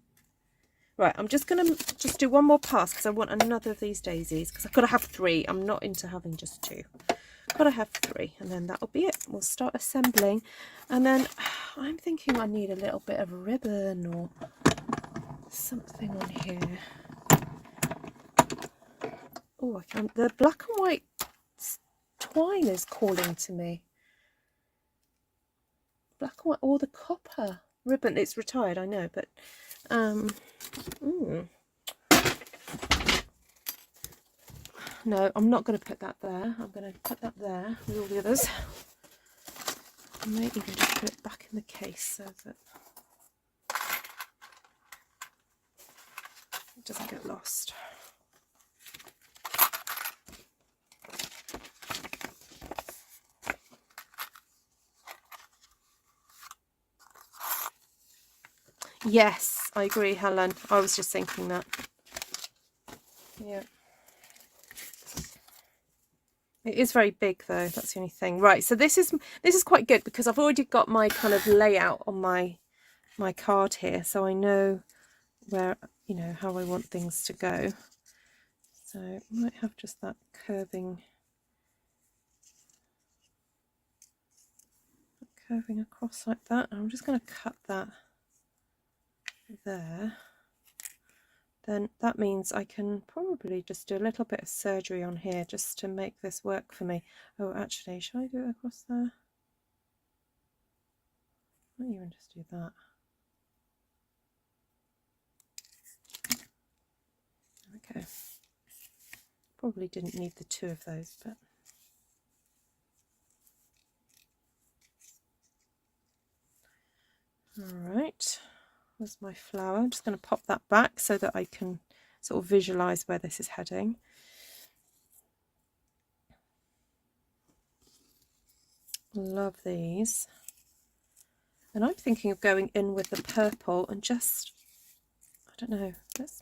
Right, I'm just going to do one more pass, because I want another of these daisies, because I've got to have 3. I'm not into having just 2. Got to have 3, and then that'll be it. We'll start assembling, and then I'm thinking I need a little bit of ribbon or something on here. Oh, I can. The black and white twine is calling to me. Black and white, or the copper ribbon. It's retired, I know, but no, I'm not going to put that there. I'm going to put that there with all the others. I may even just put it back in the case so that it doesn't get lost. Yes, I agree, Helen. I was just thinking that. Yeah. It is very big though, that's the only thing. Right, so this is quite good, because I've already got my kind of layout on my card here, so I know where, you know, how I want things to go. So I might have just that curving across like that. I'm just going to cut that there. Then that means I can probably just do a little bit of surgery on here just to make this work for me. Oh, actually, should I do it across there? I might even just do that. Okay. Probably didn't need the 2 of those, but all right. There's my flower. I'm just going to pop that back so that I can sort of visualize where this is heading. Love these. And I'm thinking of going in with the purple and just, I don't know, let's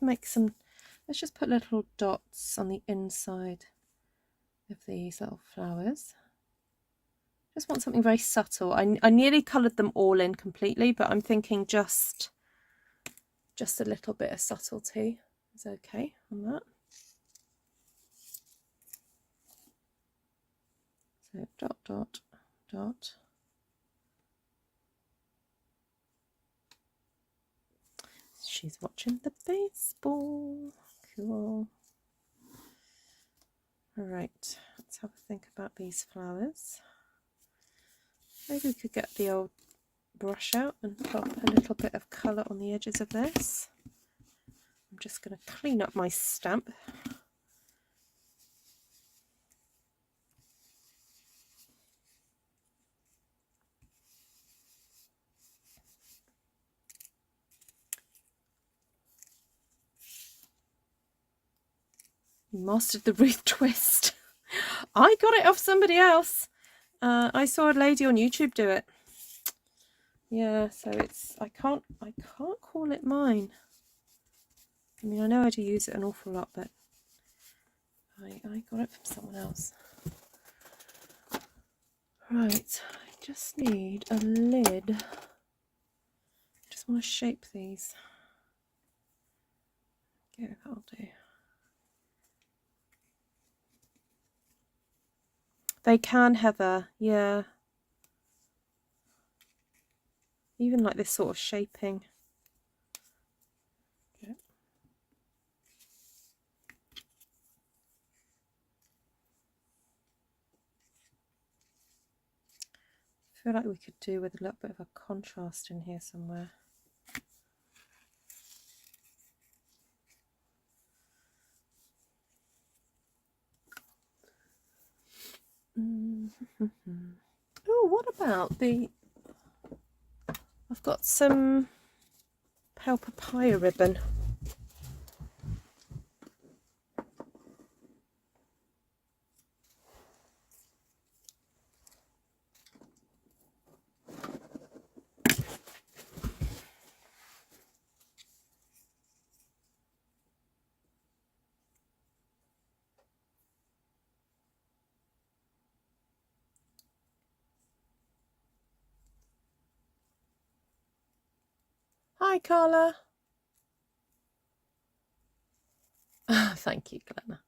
just put little dots on the inside of these little flowers. Just want something very subtle. I nearly coloured them all in completely, but I'm thinking just a little bit of subtlety is okay on that. So dot, dot, dot. She's watching the baseball. Cool. All right, let's have a think about these flowers. Maybe we could get the old brush out and pop a little bit of colour on the edges of this. I'm just going to clean up my stamp. Mastered the Ruth twist. I got it off somebody else. I saw a lady on YouTube do it. Yeah, so it's I can't call it mine. I mean, I know how to use it an awful lot, but I got it from someone else. Right, I just need a lid. Just want to shape these. Yeah, that'll do. They can, Heather, yeah. Even like this sort of shaping. Yeah. I feel like we could do with a little bit of a contrast in here somewhere. Oh, what about the... I've got some pale papaya ribbon. Hi, Carla. Thank you, Glenna.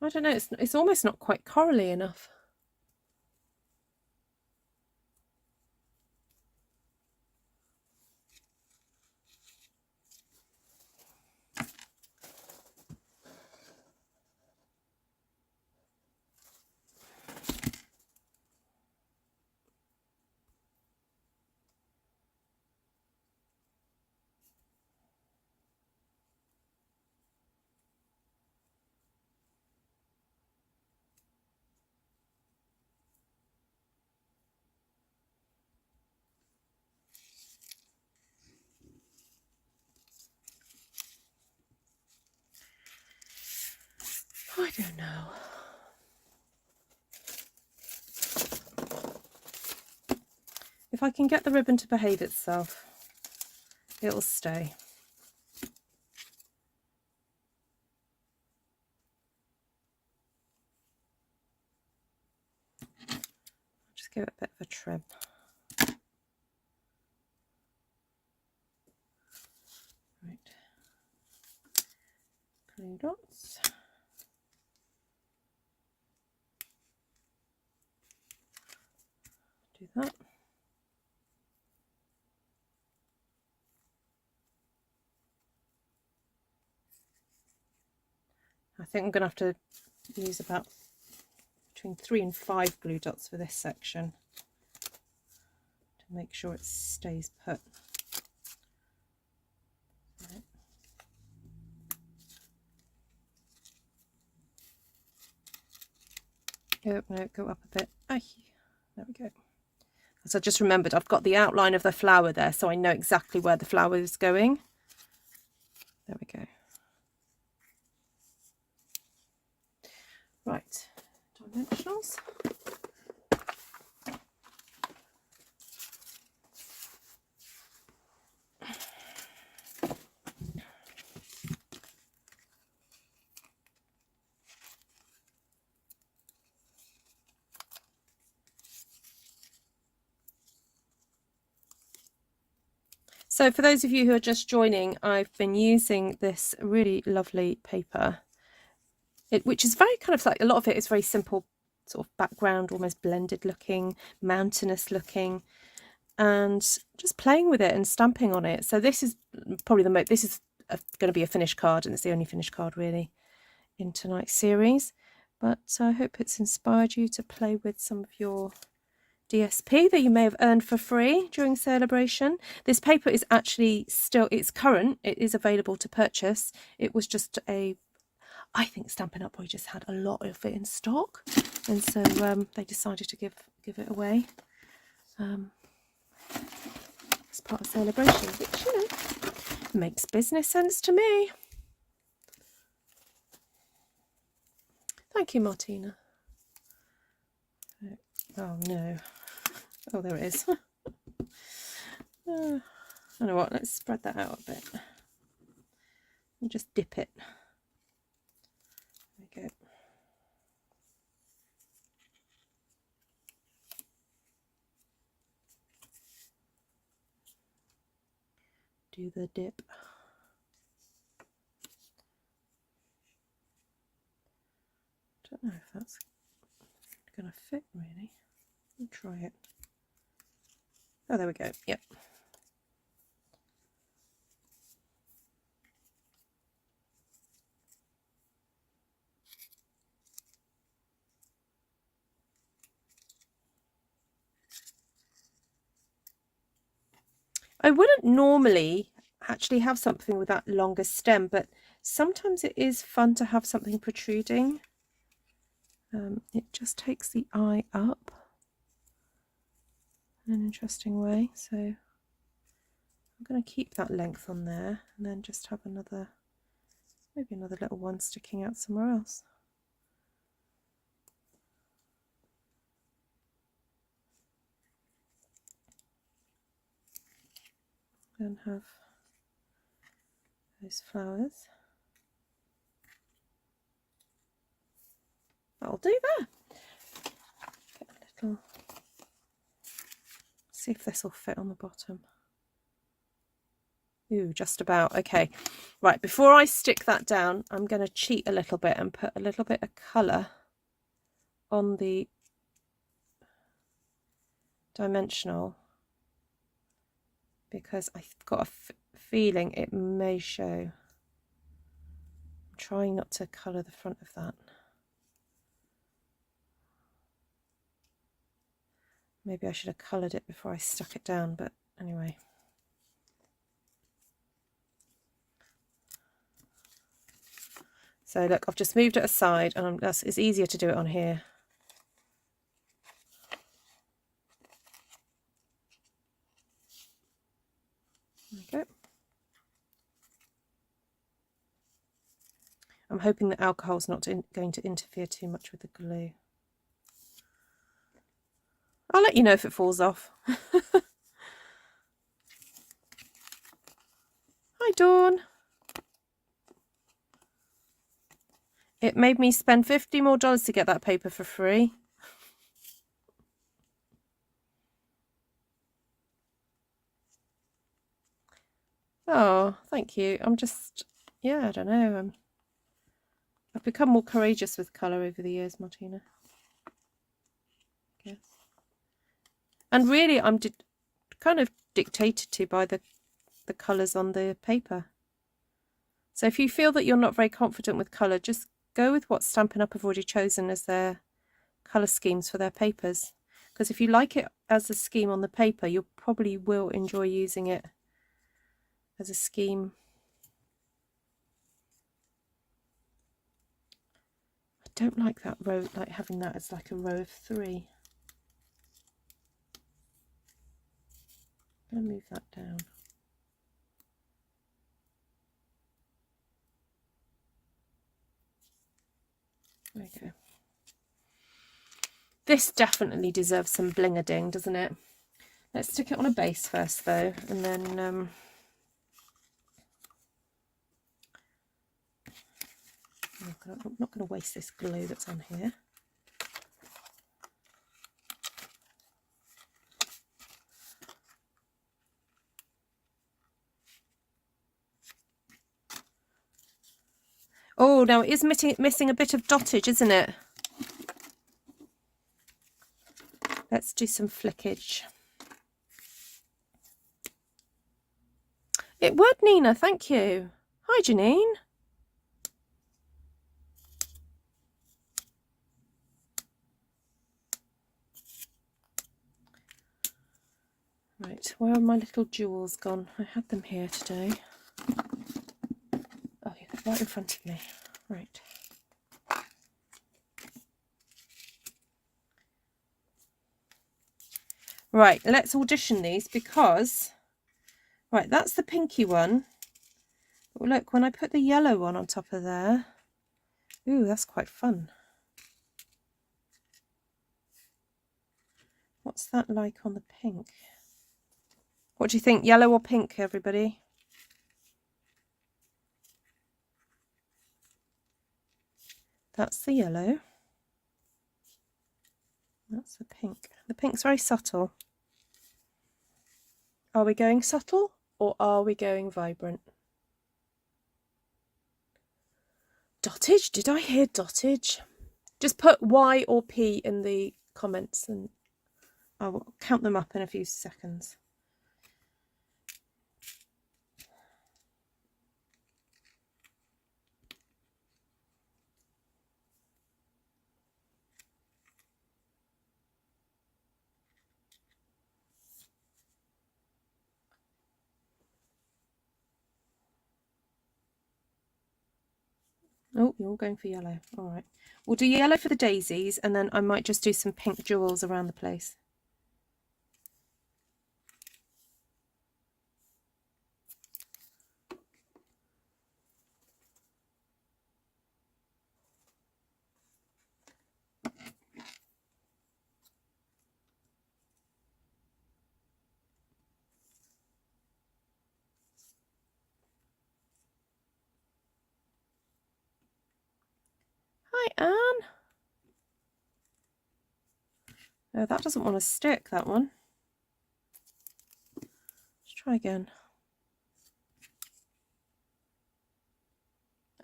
I don't know, it's almost not quite corally enough. I don't know. If I can get the ribbon to behave itself, it'll stay. Just give it a bit of a trim. Right. Polka dots. Do that. I think I'm going to have to use about between 3 and 5 glue dots for this section to make sure it stays put. Right. Oh, no, go up a bit. Ay, there we go. So I just remembered I've got the outline of the flower there, so I know exactly where the flower is going. There we go. Right, dimensionals. So for those of you who are just joining, I've been using this really lovely paper, which is very kind of like, a lot of it is very simple sort of background, almost blended looking, mountainous looking, and just playing with it and stamping on it. So this is probably this is going to be a finished card, and it's the only finished card really in tonight's series. But I hope it's inspired you to play with some of your DSP that you may have earned for free during celebration. This paper is actually still, it's current, it is available to purchase. It was just I think Stampin' Up! Boy just had a lot of it in stock, and so they decided to give it away as part of celebration, which, you know, makes business sense to me. Thank you, Martina. Oh no. Oh, there it is. I know what, let's spread that out a bit and just dip it. There we go. Do the dip. Don't know if that's going to fit really. I'll try it. Oh, there we go. Yep. I wouldn't normally actually have something with that longer stem, but sometimes it is fun to have something protruding. It just takes the eye up in an interesting way. So I'm going to keep that length on there and then just have another, maybe another little one sticking out somewhere else. And have those flowers. That'll do there. Get a little, see if this will fit on the bottom. Ooh, just about. Okay, right, before I stick that down, I'm going to cheat a little bit and put a little bit of colour on the dimensional, because I've got a feeling it may show. I'm trying not to colour the front of that. Maybe I should have coloured it before I stuck it down, but anyway. So look, I've just moved it aside, and it's easier to do it on here. There we go. I'm hoping that alcohol's not going to interfere too much with the glue. I'll let you know if it falls off. Hi, Dawn. It made me spend $50 more to get that paper for free. Oh, thank you. I'm just, yeah, I don't know. I've become more courageous with colour over the years, Martina. Yes. And really, I'm kind of dictated to by the colours on the paper. So if you feel that you're not very confident with colour, just go with what Stampin' Up! Have already chosen as their colour schemes for their papers. Because if you like it as a scheme on the paper, you probably will enjoy using it as a scheme. I don't like that row, like having that as like a row of 3. I'm going to move that down. There we go. This definitely deserves some bling-a-ding, doesn't it? Let's stick it on a base first, though, and then I'm not going to waste this glue that's on here. Oh, now it is missing a bit of dottage, isn't it? Let's do some flickage. It would, Nina, thank you. Hi, Janine. Right, where are my little jewels gone? I had them here today. Oh, yeah, right in front of me. Right. Right, let's audition these because, right, that's the pinky one. Oh, look, when I put the yellow one on top of there, ooh, that's quite fun. What's that like on the pink? What do you think, yellow or pink, everybody? That's the yellow. That's the pink. The pink's very subtle. Are we going subtle or are we going vibrant? Dottage? Did I hear dottage? Just put Y or P in the comments and I will count them up in a few seconds. Oh, you're all going for yellow. All right. We'll do yellow for the daisies, and then I might just do some pink jewels around the place. Hi, Anne. No, that doesn't want to stick, that one. Let's try again.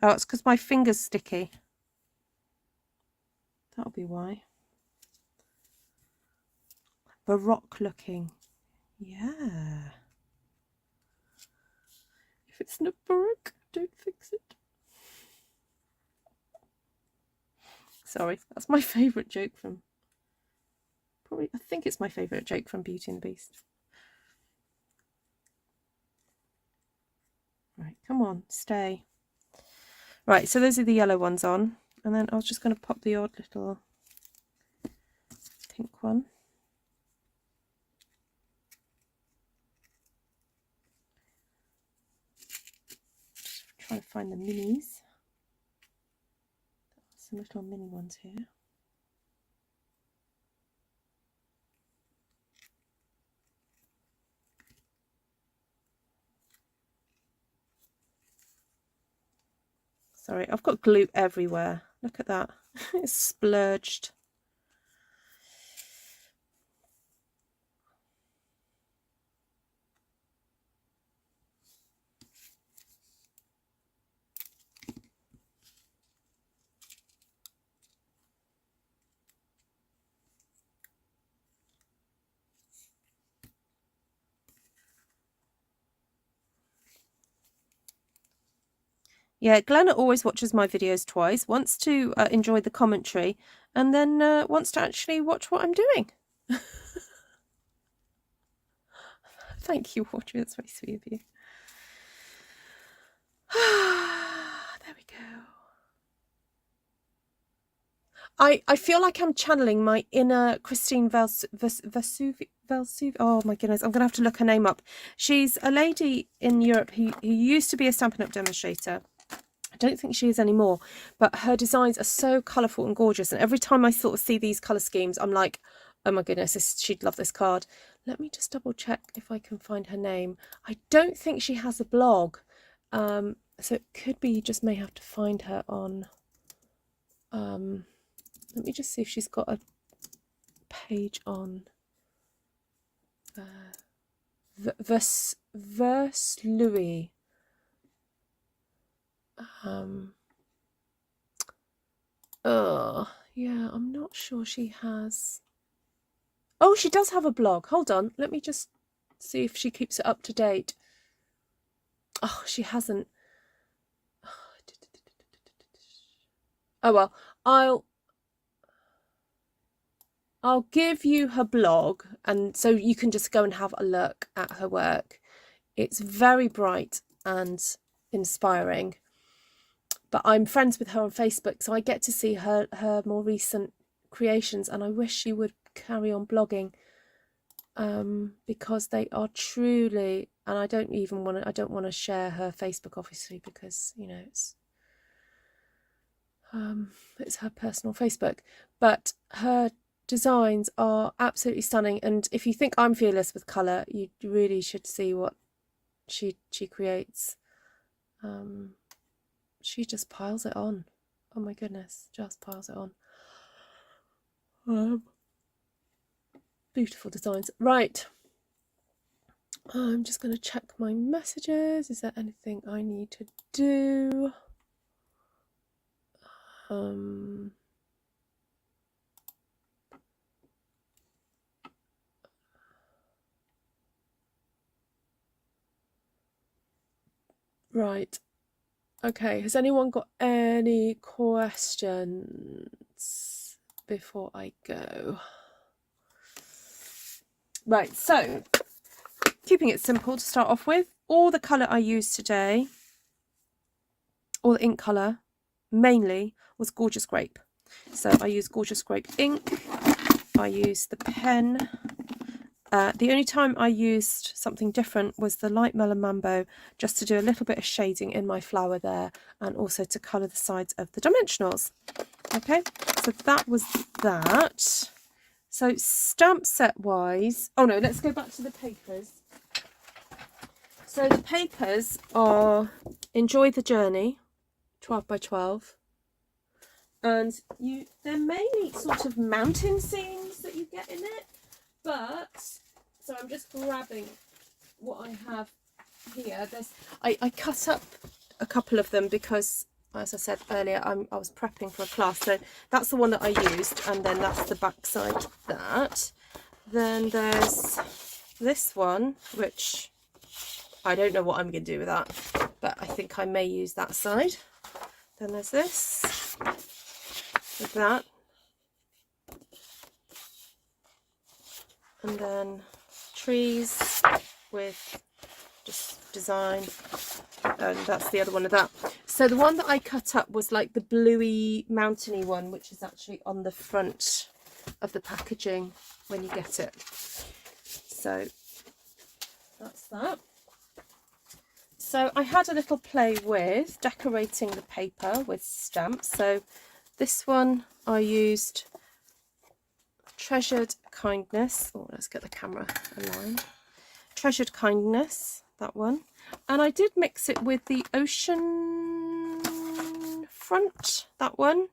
Oh, it's because my finger's sticky. That'll be why. Baroque looking. Yeah. If it's not Baroque, don't fix it. Sorry, that's my favourite joke from... Probably, I think it's my favourite joke from Beauty and the Beast. Right, come on, stay. Right, so those are the yellow ones on. And then I was just going to pop the odd little pink one. Just trying to find the minis. Some little mini ones here. Sorry, I've got glue everywhere. Look at that. It's splurged. Yeah, Glenna always watches my videos twice, wants to enjoy the commentary, and then wants to actually watch what I'm doing. Thank you, Audrey. That's very sweet of you. There we go. I feel like I'm channeling my inner Christine Vesuvi. Oh my goodness, I'm going to have to look her name up. She's a lady in Europe who used to be a Stampin' Up! Demonstrator. I don't think she is anymore, but her designs are so colourful and gorgeous. And every time I sort of see these colour schemes, I'm like, oh my goodness, she'd love this card. Let me just double check if I can find her name. I don't think she has a blog. So it could be you just may have to find her on... let me just see if she's got a page on Verse Louis. Oh, yeah, I'm not sure she has. Oh, she does have a blog. Hold on. Let me just see if she keeps it up to date. Oh, she hasn't. Oh, well, I'll give you her blog, and so you can just go and have a look at her work. It's very bright and inspiring. But I'm friends with her on Facebook, so I get to see her more recent creations, and I wish she would carry on blogging, because they are truly, and I don't want to share her Facebook, obviously, because, you know, it's her personal Facebook, but her designs are absolutely stunning. And if you think I'm fearless with colour, you really should see what she creates. She just piles it on. Oh my goodness, just piles it on. Beautiful designs. Right. I'm just going to check my messages. Is there anything I need to do? Right. Okay, has anyone got any questions before I go? Right, so keeping it simple to start off with, all the colour I used today, all the ink colour, mainly was Gorgeous Grape. So I used Gorgeous Grape ink. I used the pen. The only time I used something different was the Light Melon Mambo, just to do a little bit of shading in my flower there, and also to colour the sides of the dimensionals. Okay, so that was that. So stamp set wise, oh no, let's go back to the papers. So the papers are Enjoy the Journey, 12 by 12. And they're mainly sort of mountain scenes that you get in it. But, so I'm just grabbing what I have here. I cut up a couple of them because, as I said earlier, I was prepping for a class. So that's the one that I used, and then that's the back side of that. Then there's this one, which I don't know what I'm going to do with that, but I think I may use that side. Then there's this, with that. And then trees with just design, and that's the other one of that. So the one that I cut up was like the bluey mountainy one, which is actually on the front of the packaging when you get it. So that's that. So I had a little play with decorating the paper with stamps. So this one I used Treasured Kindness. Oh, let's get the camera aligned. Treasured Kindness, that one. And I did mix it with the Ocean Front, that one,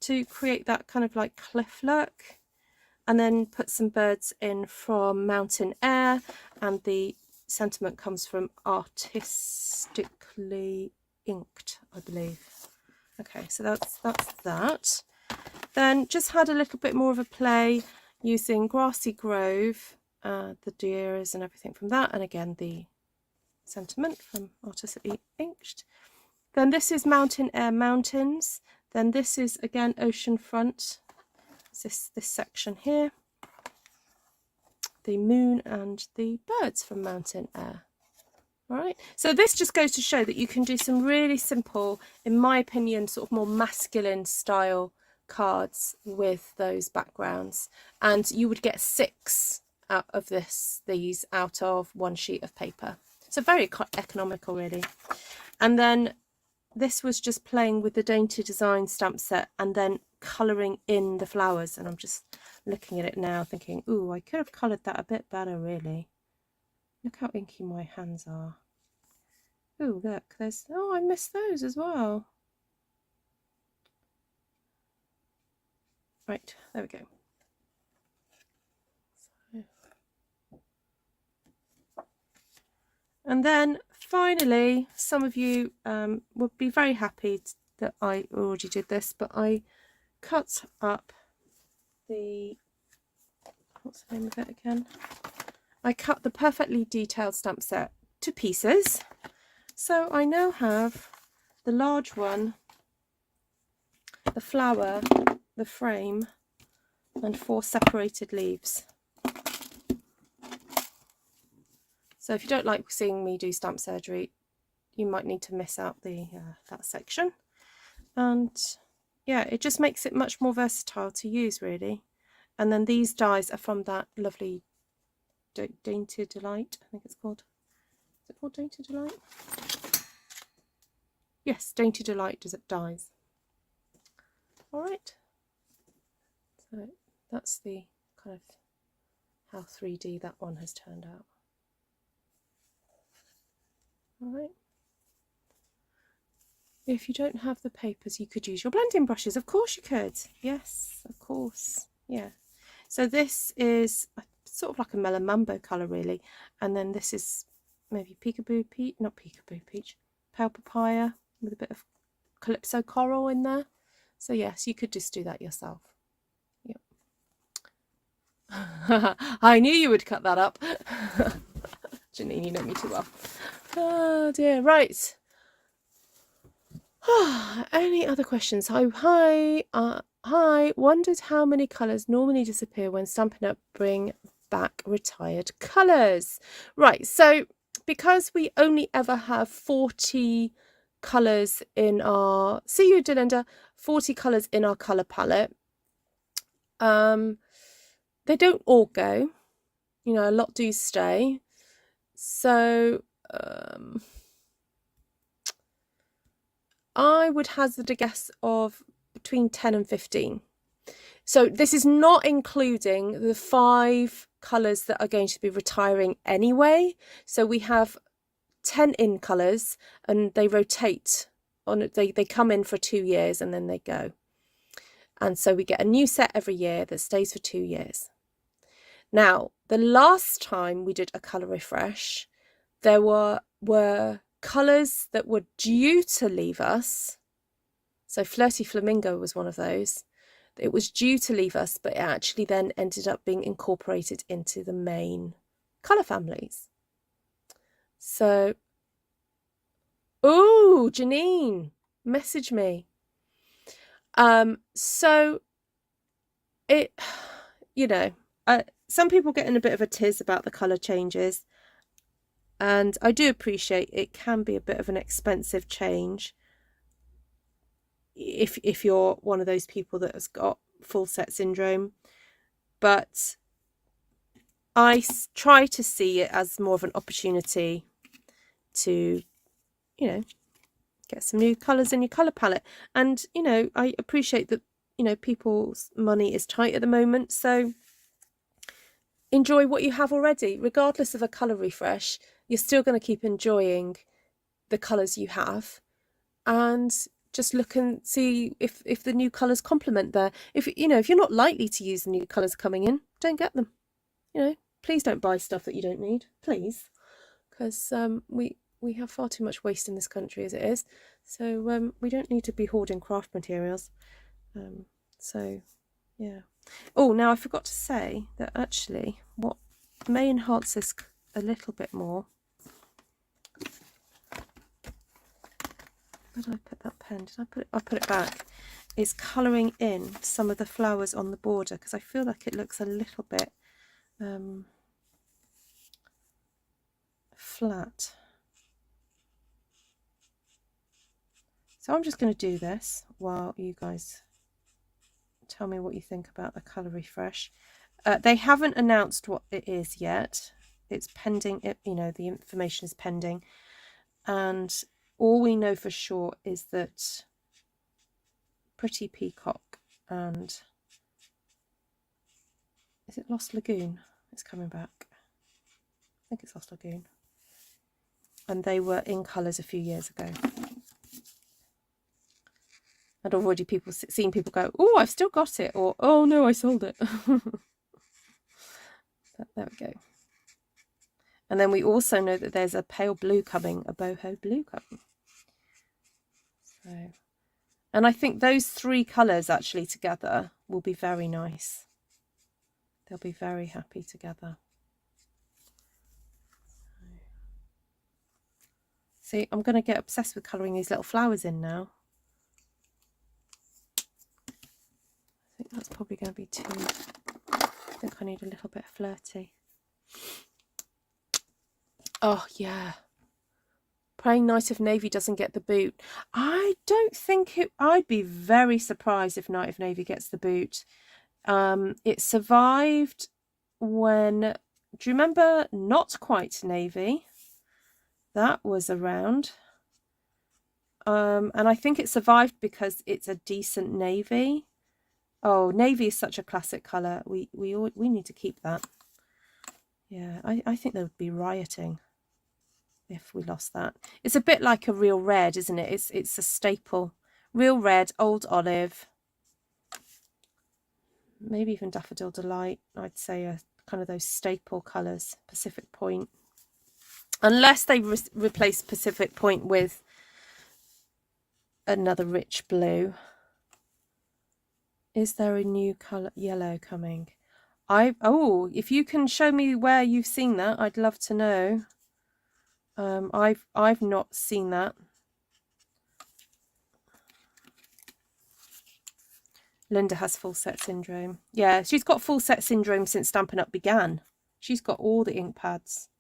to create that kind of like cliff look. And then put some birds in from Mountain Air, and the sentiment comes from Artistically Inked, I believe. Okay, so that's that. Then just had a little bit more of a play using Grassy Grove, the deers and everything from that, and again the sentiment from Artistically Inked. Then this is Mountain Air Mountains. Then this is again Ocean Front. This section here. The moon and the birds from Mountain Air. All right, so this just goes to show that you can do some really simple, in my opinion, sort of more masculine style cards with those backgrounds, and you would get 6 out of these out of one sheet of paper. So very economical, really. And then this was just playing with the Dainty Design stamp set and then colouring in the flowers, and I'm just looking at it now thinking, ooh, I could have coloured that a bit better, really. Look how inky my hands are. Ooh, look, there's, oh, I missed those as well. Right, there we go. So. And then finally, some of you would be very happy that I already did this, but I cut up the, what's the name of it again? I cut the Perfectly Detailed stamp set to pieces. So I now have the large one, the flower, the frame, and 4 separated leaves. So if you don't like seeing me do stamp surgery, you might need to miss out the that section. And yeah, it just makes it much more versatile to use, really. And then these dies are from that lovely Dainty Delight, I think it's called. Is it called Dainty Delight? Yes, Dainty Delight dies. All right. So that's the kind of how 3D that one has turned out. All right. If you don't have the papers, you could use your blending brushes. Of course you could. Yes, of course. Yeah. So this is sort of like a melon mambo colour, really. And then this is maybe peekaboo peach, not peekaboo peach, pale papaya with a bit of calypso coral in there. So yes, you could just do that yourself. Yep. I knew you would cut that up. Janine, you know me too well. Oh dear, right. Any other questions? Hi, wondered how many colours normally disappear when Stampin' Up bring back retired colours. Right, so because we only ever have 40 colours in our, see you Delinda, 40 colours in our colour palette. They don't all go, you know, a lot do stay. So I would hazard a guess of between 10 and 15. So this is not including the 5 colours that are going to be retiring anyway. So we have 10 in colours, and they rotate on it. They come in for 2 years and then they go. And so we get a new set every year that stays for 2 years. Now, the last time we did a colour refresh, there were colours that were due to leave us. So Flirty Flamingo was one of those. It was due to leave us, but it actually then ended up being incorporated into the main colour families. So, oh, Janine, message me. So it, you know, some people get in a bit of a tiz about the colour changes, and I do appreciate it can be a bit of an expensive change if you're one of those people that has got full set syndrome, but I try to see it as more of an opportunity to, you know, get some new colours in your colour palette. And, you know, I appreciate that, you know, people's money is tight at the moment, so enjoy what you have already. Regardless of a colour refresh, you're still going to keep enjoying the colours you have, and just look and see if the new colours complement there. If, you know, if you're not likely to use the new colours coming in, don't get them. You know, please don't buy stuff that you don't need, please, because we have far too much waste in this country as it is. So we don't need to be hoarding craft materials. So yeah. Oh, now I forgot to say that actually what may enhance this a little bit more. Where did I put that pen? Did I put it? I put it back. Is colouring in some of the flowers on the border, because I feel like it looks a little bit flat. So I'm just going to do this while you guys tell me what you think about the colour refresh. They haven't announced what it is yet. It's pending. You know, the information is pending, and all we know for sure is that Pretty Peacock and, is it Lost Lagoon? It's coming back. I think it's Lost Lagoon. And they were in colours a few years ago. I'd already seen people go, oh, I've still got it, or oh no, I sold it. But there we go. And then we also know that there's a pale blue coming, a boho blue coming. So, and I think those 3 colours actually together will be very nice. They'll be very happy together. See, I'm going to get obsessed with colouring these little flowers in now. I think that's probably going to be too... I think I need a little bit of flirty. Oh, yeah. Praying Knight of Navy doesn't get the boot. I don't think it... I'd be very surprised if Knight of Navy gets the boot. It survived when... Do you remember Not Quite Navy? That was around. And I think it survived because it's a decent navy. Oh, navy is such a classic colour. We need to keep that. Yeah, I think they would be rioting if we lost that. It's a bit like a real red, isn't it? It's a staple. Real red, old olive, maybe even Daffodil Delight. I'd say are kind of those staple colours. Pacific Point, unless they replace Pacific Point with another rich blue. Is there a new colour yellow coming? Oh, if you can show me where you've seen that, I'd love to know. I've not seen that. Linda has full set syndrome. Yeah, she's got full set syndrome since Stampin' Up began. She's got all the ink pads.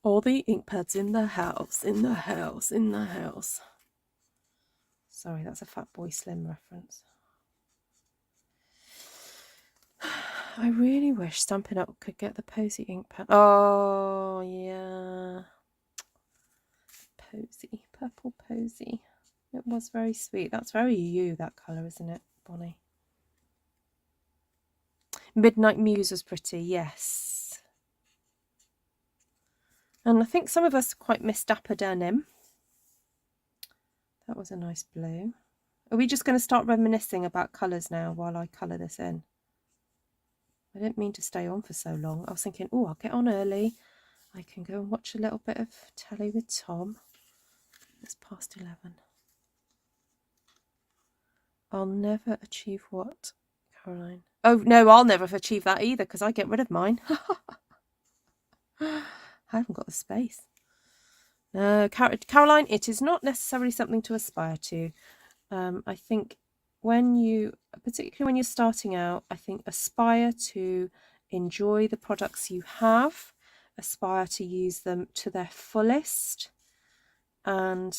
All the ink pads in the house, in the house, in the house. Sorry, that's a Fatboy Slim reference. I really wish Stampin' Up could get the Posy ink pad. Oh, yeah. Posy, purple Posy. It was very sweet. That's very you, that colour, isn't it, Bonnie? Midnight Muse was pretty, yes. And I think some of us quite missed Dapper Denim. That was a nice blue. Are we just going to start reminiscing about colours now while I colour this in? I didn't mean to stay on for so long. I was thinking, oh, I'll get on early. I can go and watch a little bit of telly with Tom. It's past 11. I'll never achieve what, Caroline? Oh, no, I'll never achieve that either because I get rid of mine. I haven't got the space. No, Caroline, it is not necessarily something to aspire to. I think particularly when you're starting out, I think aspire to enjoy the products you have, aspire to use them to their fullest, and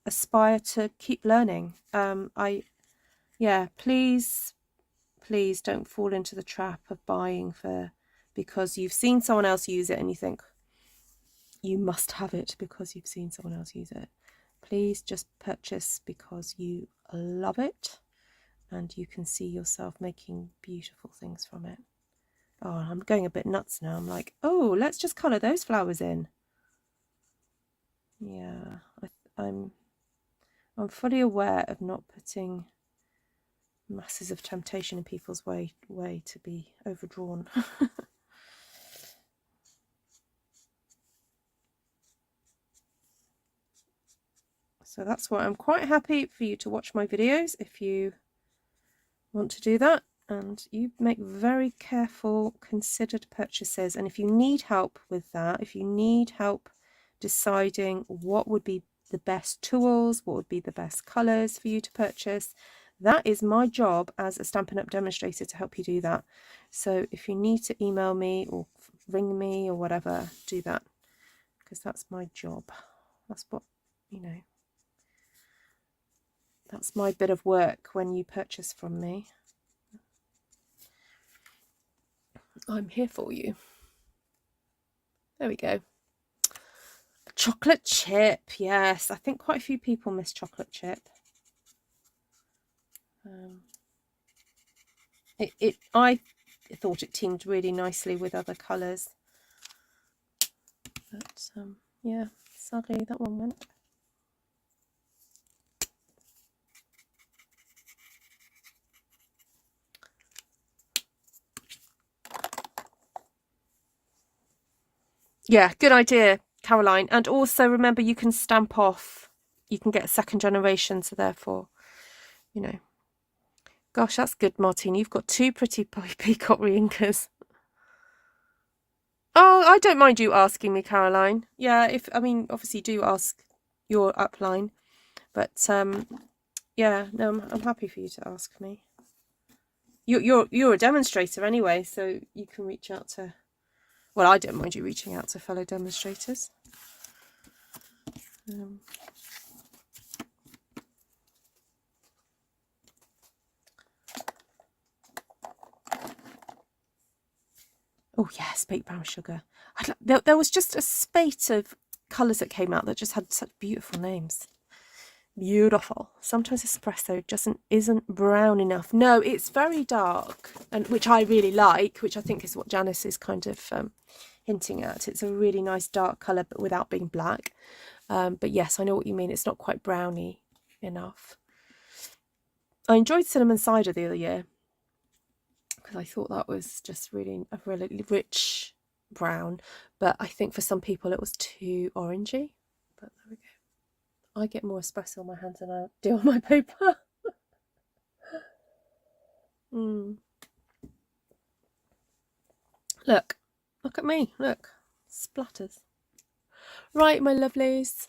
aspire to keep learning. Please don't fall into the trap of buying because you've seen someone else use it and you think you must have it because you've seen someone else use it. Please just purchase because you love it and you can see yourself making beautiful things from it. Oh, I'm going a bit nuts now. I'm like, oh, let's just colour those flowers in. Yeah, I'm fully aware of not putting masses of temptation in people's way to be overdrawn. So that's why I'm quite happy for you to watch my videos if you want to do that, and you make very careful, considered purchases. And if you need help with that, if you need help deciding what would be the best tools, what would be the best colours for you to purchase, that is my job as a Stampin' Up demonstrator to help you do that. So if you need to email me or ring me or whatever, do that, because that's my job. That's what, that's my bit of work when you purchase from me. I'm here for you. There we go. Chocolate chip, yes. I think quite a few people miss chocolate chip. I thought it teamed really nicely with other colours. But yeah, sadly that one went. Yeah, good idea, Caroline. And also remember, you can stamp off. You can get a second generation, so therefore, Gosh, that's good, Martine. You've got two pretty peacock reinkers. Oh, I don't mind you asking me, Caroline. Yeah, obviously do ask your upline. But yeah, no, I'm happy for you to ask me. You're a demonstrator anyway, so you can reach out to. Well, I don't mind you reaching out to fellow demonstrators. Oh yes, baked brown sugar. There was just a spate of colours that came out that just had such beautiful names. Beautiful. Sometimes espresso isn't brown enough. No, it's very dark, and which I really like, which I think is what Janice is kind of hinting at. It's a really nice dark colour, but without being black. But yes, I know what you mean. It's not quite browny enough. I enjoyed cinnamon cider the other year because I thought that was just really a really rich brown. But I think for some people it was too orangey. But there we go. I get more espresso on my hands than I do on my paper. Look at me, look, splatters. Right, my lovelies.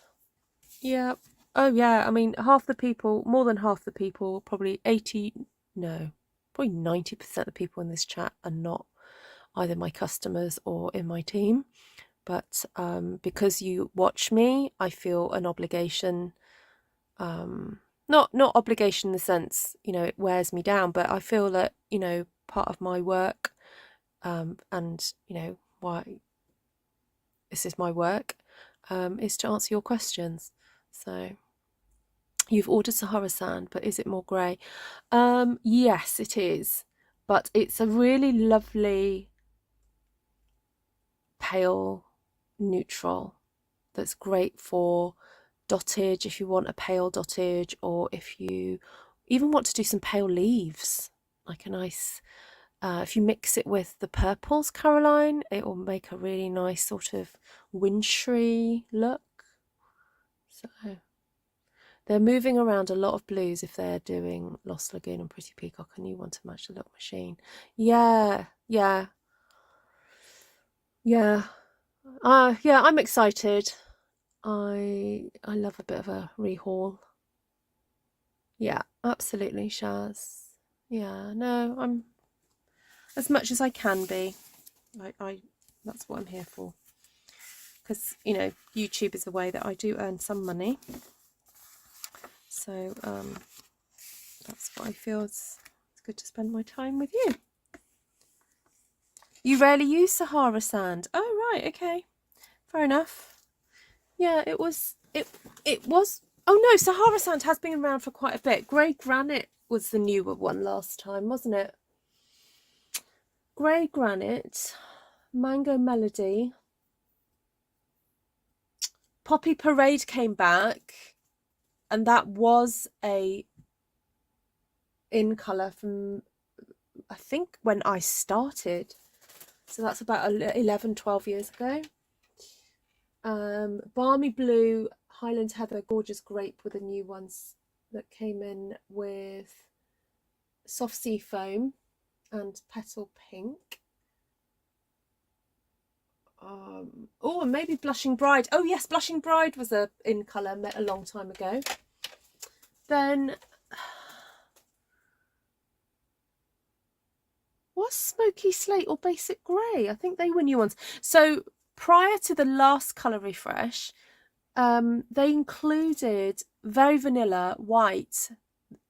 Yeah. Oh yeah, half the people, more than half the people, probably 90% of the people in this chat are not either my customers or in my team. but because you watch me, I feel an obligation. Not obligation in the sense, you know, it wears me down, but I feel that, you know, part of my work, and you know why this is my work, is to answer your questions. So you've ordered Sahara sand, but is it more grey? Yes, it is, but it's a really lovely pale neutral that's great for dottage, if you want a pale dottage, or if you even want to do some pale leaves, like a nice, if you mix it with the purples, Caroline, it will make a really nice sort of wintry look. So they're moving around a lot of blues if they're doing Lost Lagoon and Pretty Peacock and you want to match the little machine. Yeah, yeah, yeah. Yeah, I'm excited. I love a bit of a rehaul. Yeah, absolutely, Shaz. Yeah, no, I'm as much as I can be. I that's what I'm here for. Because, you know, YouTube is a way that I do earn some money. So that's what I feel it's good to spend my time with you. You rarely use Sahara sand. Oh, right, okay. Fair enough. Yeah, it was. Oh no, Sahara sand has been around for quite a bit. Grey granite was the newer one last time, wasn't it? Grey granite, Mango Melody, Poppy Parade came back, and that was a in colour from, I think, when I started. So that's about 11, 12 years ago. Balmy Blue, Highland Heather, Gorgeous Grape were the new ones that came in with Soft Sea Foam and Petal Pink. Oh, and maybe Blushing Bride. Oh yes, Blushing Bride was in colour met a long time ago. Then was Smoky Slate or Basic Grey? I think they were new ones. So prior to the last colour refresh, they included Very Vanilla, White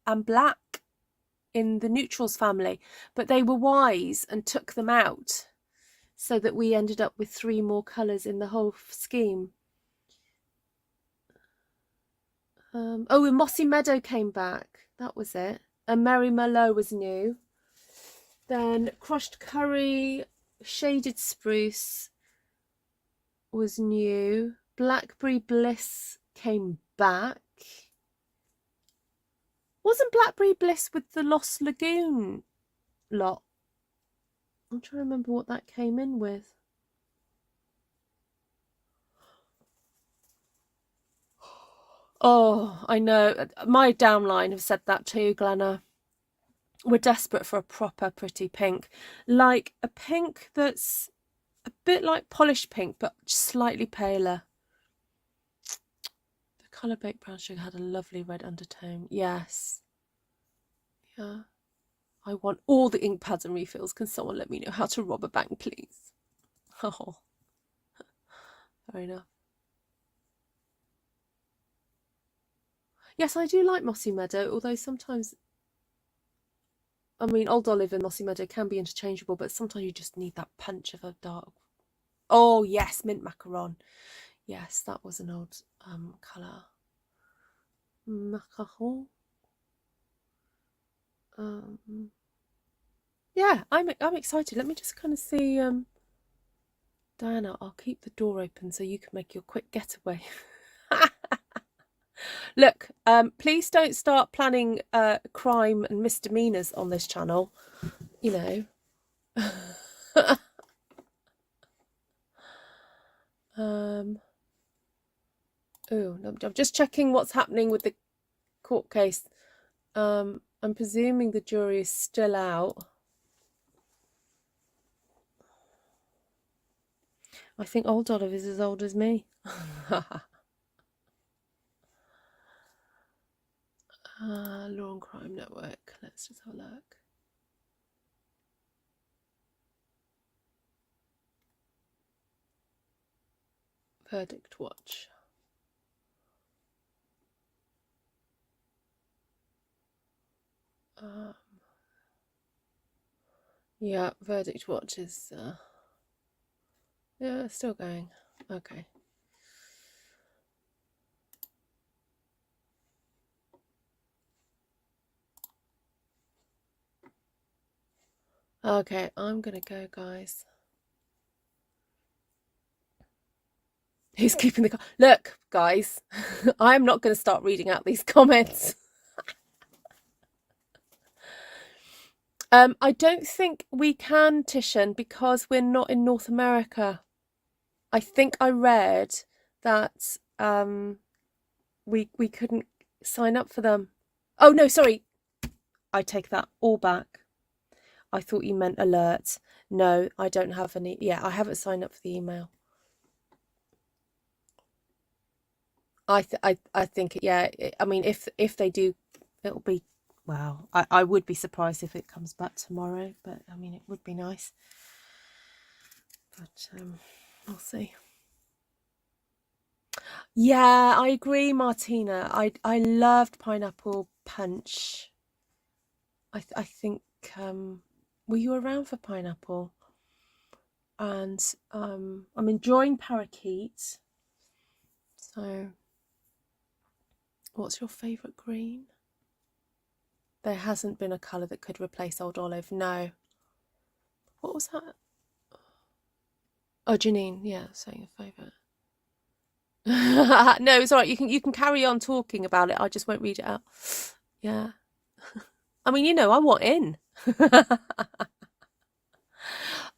and Black in the neutrals family, but they were wise and took them out so that we ended up with 3 more colours in the whole scheme. Oh, and Mossy Meadow came back. That was it. And Merry Merlot was new. Then Crushed Curry, Shaded Spruce was new. Blackberry Bliss came back. Wasn't Blackberry Bliss with the Lost Lagoon lot? I'm trying to remember what that came in with. Oh, I know. My downline have said that too, Glenna. We're desperate for a proper pretty pink. Like a pink that's a bit like polished pink, but slightly paler. The Colour Baked Brown Sugar had a lovely red undertone. Yes. Yeah. I want all the ink pads and refills. Can someone let me know how to rob a bank, please? Oh. Fair enough. Yes, I do like Mossy Meadow, although sometimes, I mean, Old Olive and Mossy Meadow can be interchangeable, but sometimes you just need that punch of a dark. Oh, yes, Mint Macaron. Yes, that was an old colour. Macaron. Yeah, I'm excited. Let me just kind of see. Diana, I'll keep the door open so you can make your quick getaway. Look, please don't start planning crime and misdemeanors on this channel. You know. Oh, I'm just checking what's happening with the court case. I'm presuming the jury is still out. I think Old Olive is as old as me. Law and Crime Network. Let's just have a look. Verdict watch. Yeah, verdict watch is yeah, still going. Okay. Okay, I'm gonna go, guys. Who's keeping the look, guys? I'm not going to start reading out these comments. I don't think we can, Titian, because we're not in North America. I think I read that we couldn't sign up for them. Oh no, sorry. I take that all back. I thought you meant alerts. No, I don't have any. Yeah, I haven't signed up for the email. I think yeah. I mean, if they do, it'll be. Wow, I would be surprised if it comes back tomorrow, but I mean, it would be nice. But we'll see. Yeah, I agree, Martina. I loved Pineapple Punch. I think were you around for Pineapple? And I'm enjoying Parakeet. So, what's your favourite green? There hasn't been a colour that could replace Old Olive. No. What was that? Oh, Janine. Yeah, saying a favourite. No, it's all right. You can carry on talking about it. I just won't read it out. Yeah. I mean, you know, I want in.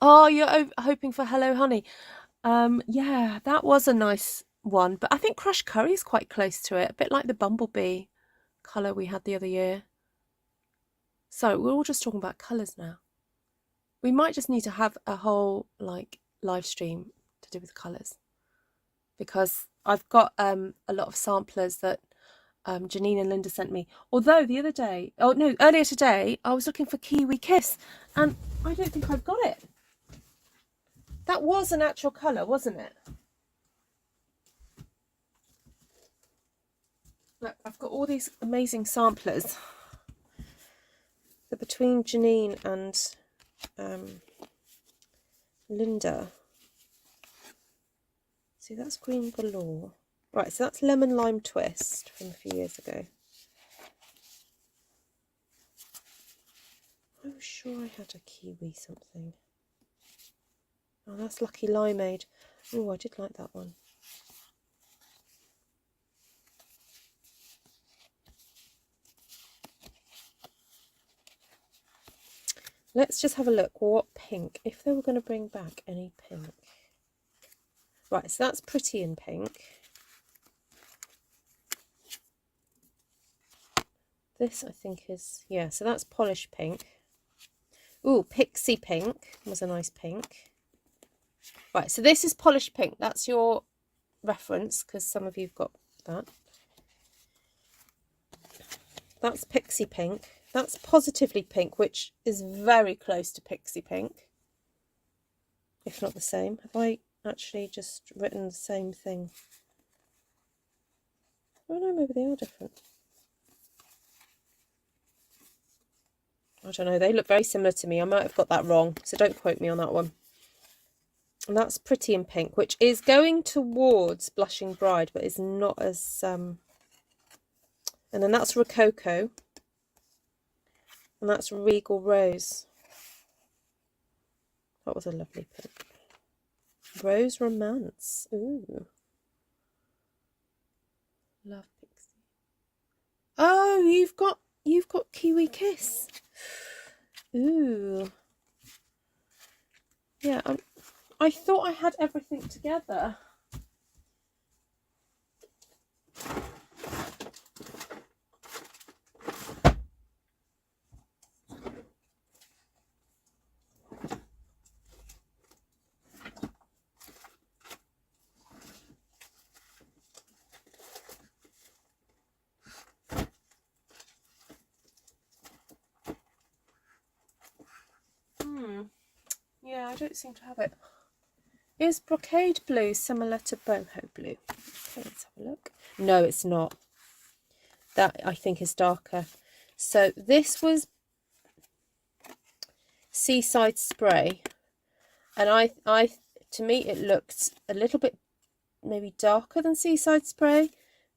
Oh, you're hoping for Hello Honey. Yeah, that was a nice one, but I think Crushed Curry is quite close to it, a bit like the Bumblebee colour we had the other year. So we're all just talking about colours now. We might just need to have a whole like live stream to do with colours, because I've got a lot of samplers that Janine and Linda sent me. Although the other day, oh no, earlier today, I was looking for Kiwi Kiss and I don't think I've got it. That was an actual colour, wasn't it? Look, I've got all these amazing samplers. But between Janine and Linda, see, that's Green Galore. Right, so that's Lemon Lime Twist from a few years ago. I was sure I had a kiwi something. Oh, that's Lucky Limeade. Oh, I did like that one. Let's just have a look. What pink? If they were going to bring back any pink. Right, so that's Pretty in Pink. This, I think, is... Yeah, so that's Polish Pink. Ooh, Pixie Pink was a nice pink. Right, so this is Polish Pink. That's your reference, because some of you've got that. That's Pixie Pink. That's Positively Pink, which is very close to Pixie Pink, if not the same. Have I actually just written the same thing? Oh no, maybe they are different. I don't know, they look very similar to me. I might have got that wrong, so don't quote me on that one. And that's Pretty in Pink, which is going towards Blushing Bride, but is not as... And then that's Rococo. And that's Regal Rose. That was a lovely pink. Rose Romance. Ooh. Love Pixie. Oh, you've got Kiwi Kiss. Ooh. Yeah, I thought I had everything together. Yeah, I don't seem to have it. Is brocade blue similar to boho blue? Okay, let's have a look. No, it's not. That I think is darker. So this was Seaside Spray, and I to me it looked a little bit maybe darker than Seaside Spray,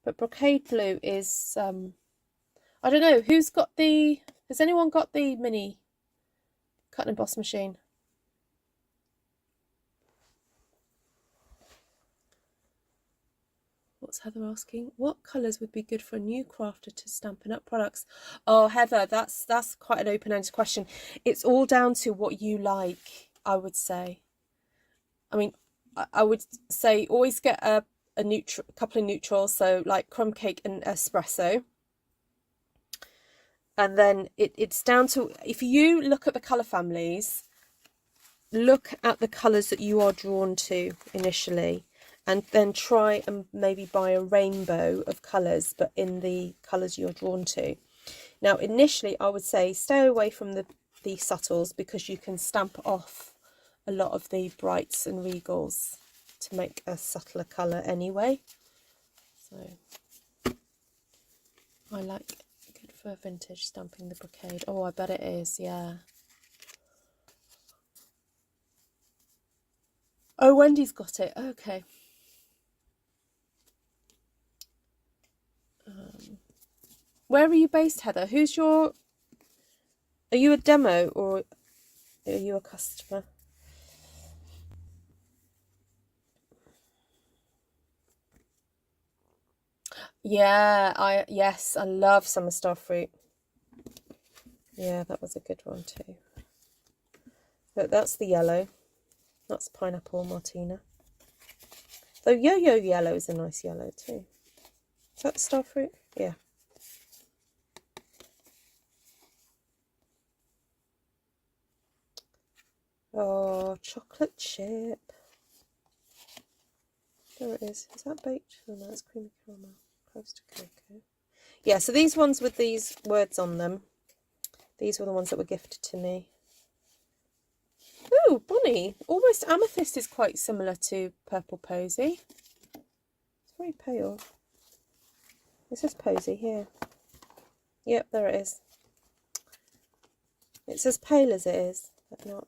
but brocade blue is I don't know, has anyone got the mini cut and emboss machine? What's Heather asking? What colours would be good for a new crafter to Stampin' Up products? Oh, Heather, that's quite an open-ended question. It's all down to what you like, I would say. I mean, I would say always get a couple of neutrals, so like crumb cake and espresso. And then it's down to, if you look at the colour families, look at the colours that you are drawn to initially, and then try and maybe buy a rainbow of colours, but in the colours you're drawn to. Now, initially, I would say stay away from the subtles, because you can stamp off a lot of the brights and regals to make a subtler colour anyway. So, I like good for vintage stamping the brocade. Oh, I bet it is, yeah. Oh, Wendy's got it. Okay. Where are you based, Heather? Are you a demo or are you a customer? Yeah, yes, I love Summer Star Fruit. Yeah, that was a good one too. But that's the yellow. That's Pineapple Martina. Though Yo-Yo Yellow is a nice yellow too. Is that Star Fruit? Yeah. Oh, chocolate chip. There it is. Is that baked? Oh no, it's creamy caramel. Close to cocoa. Yeah, so these ones with these words on them, these were the ones that were gifted to me. Ooh, Bonnie. Almost Amethyst is quite similar to Purple Posy. It's very pale. It says Posy here. Yep, there it is. It's as pale as it is, but not.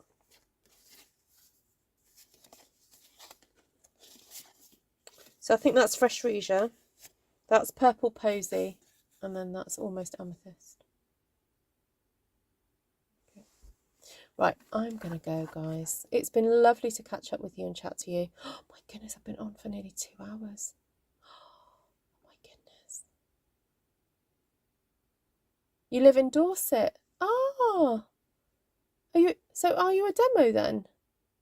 So I think that's Fresh Freesia. That's Purple Posy. And then that's Almost Amethyst. Okay. Right, I'm going to go, guys. It's been lovely to catch up with you and chat to you. Oh, my goodness, I've been on for nearly 2 hours. Oh, my goodness. You live in Dorset? Ah. Are you a demo then,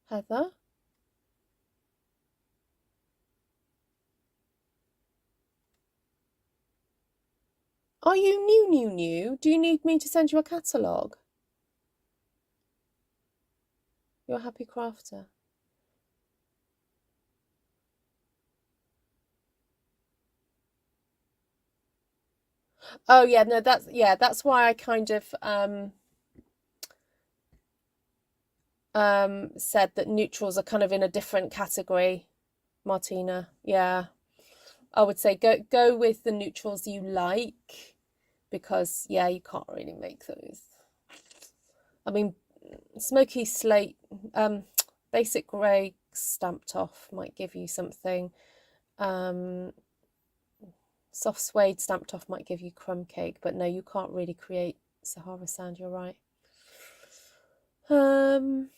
Heather? Are you new? Do you need me to send you a catalogue? You're a happy crafter. Oh yeah, no, that's why I kind of said that neutrals are kind of in a different category, Martina. Yeah. I would say go with the neutrals you like, because yeah, you can't really make those. I mean, smoky slate, basic grey stamped off might give you something. Soft suede stamped off might give you crumb cake, but no, you can't really create Sahara sand, you're right. You're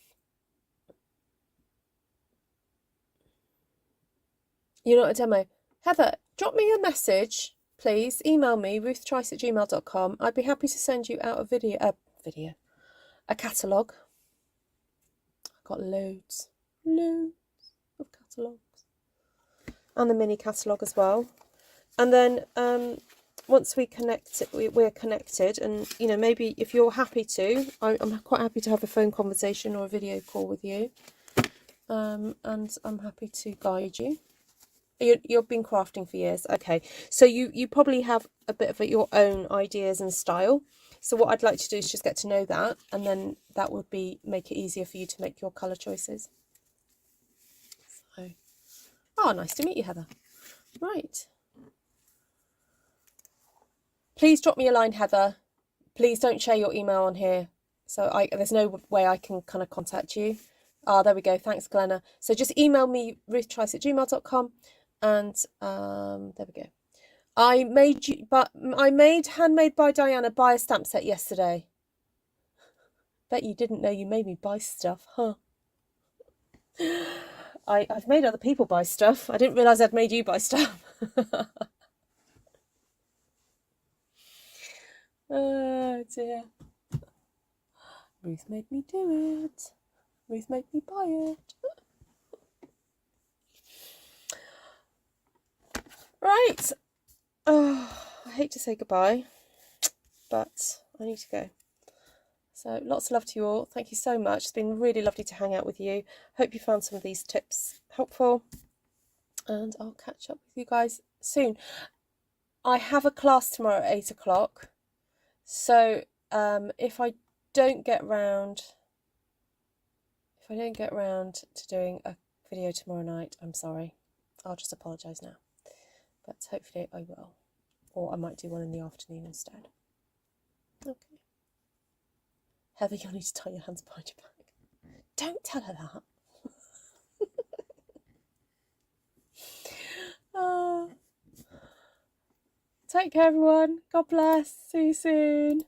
not a demo. Heather, drop me a message, please. Email me, ruthtrice@gmail.com. I'd be happy to send you out a catalogue. I've got loads of catalogues. And the mini catalogue as well. And then once we're connected, and you know, maybe if you're happy to, I'm quite happy to have a phone conversation or a video call with you. And I'm happy to guide you. You've been crafting for years. Okay, so you probably have a bit of your own ideas and style. So what I'd like to do is just get to know that, and then that would make it easier for you to make your colour choices. So, oh, nice to meet you, Heather. Right. Please drop me a line, Heather. Please don't share your email on here. So there's no way I can kind of contact you. Ah, there we go. Thanks, Glenna. So just email me, ruthtrice@gmail.com, and there we go. I made Handmade by Diana buy a stamp set yesterday. Bet you didn't know you made me buy stuff, huh? I've made other people buy stuff. I didn't realise I'd made you buy stuff. Oh dear. Ruth made me do it. Ruth made me buy it. Right. Oh, I hate to say goodbye, but I need to go. So lots of love to you all. Thank you so much. It's been really lovely to hang out with you. Hope you found some of these tips helpful. And I'll catch up with you guys soon. I have a class tomorrow at 8 o'clock. So if I don't get round to doing a video tomorrow night, I'm sorry. I'll just apologise now. But hopefully I will. Or I might do one in the afternoon instead. Okay. Heather, you'll need to tie your hands behind your back. Don't tell her that. Take care, everyone. God bless. See you soon.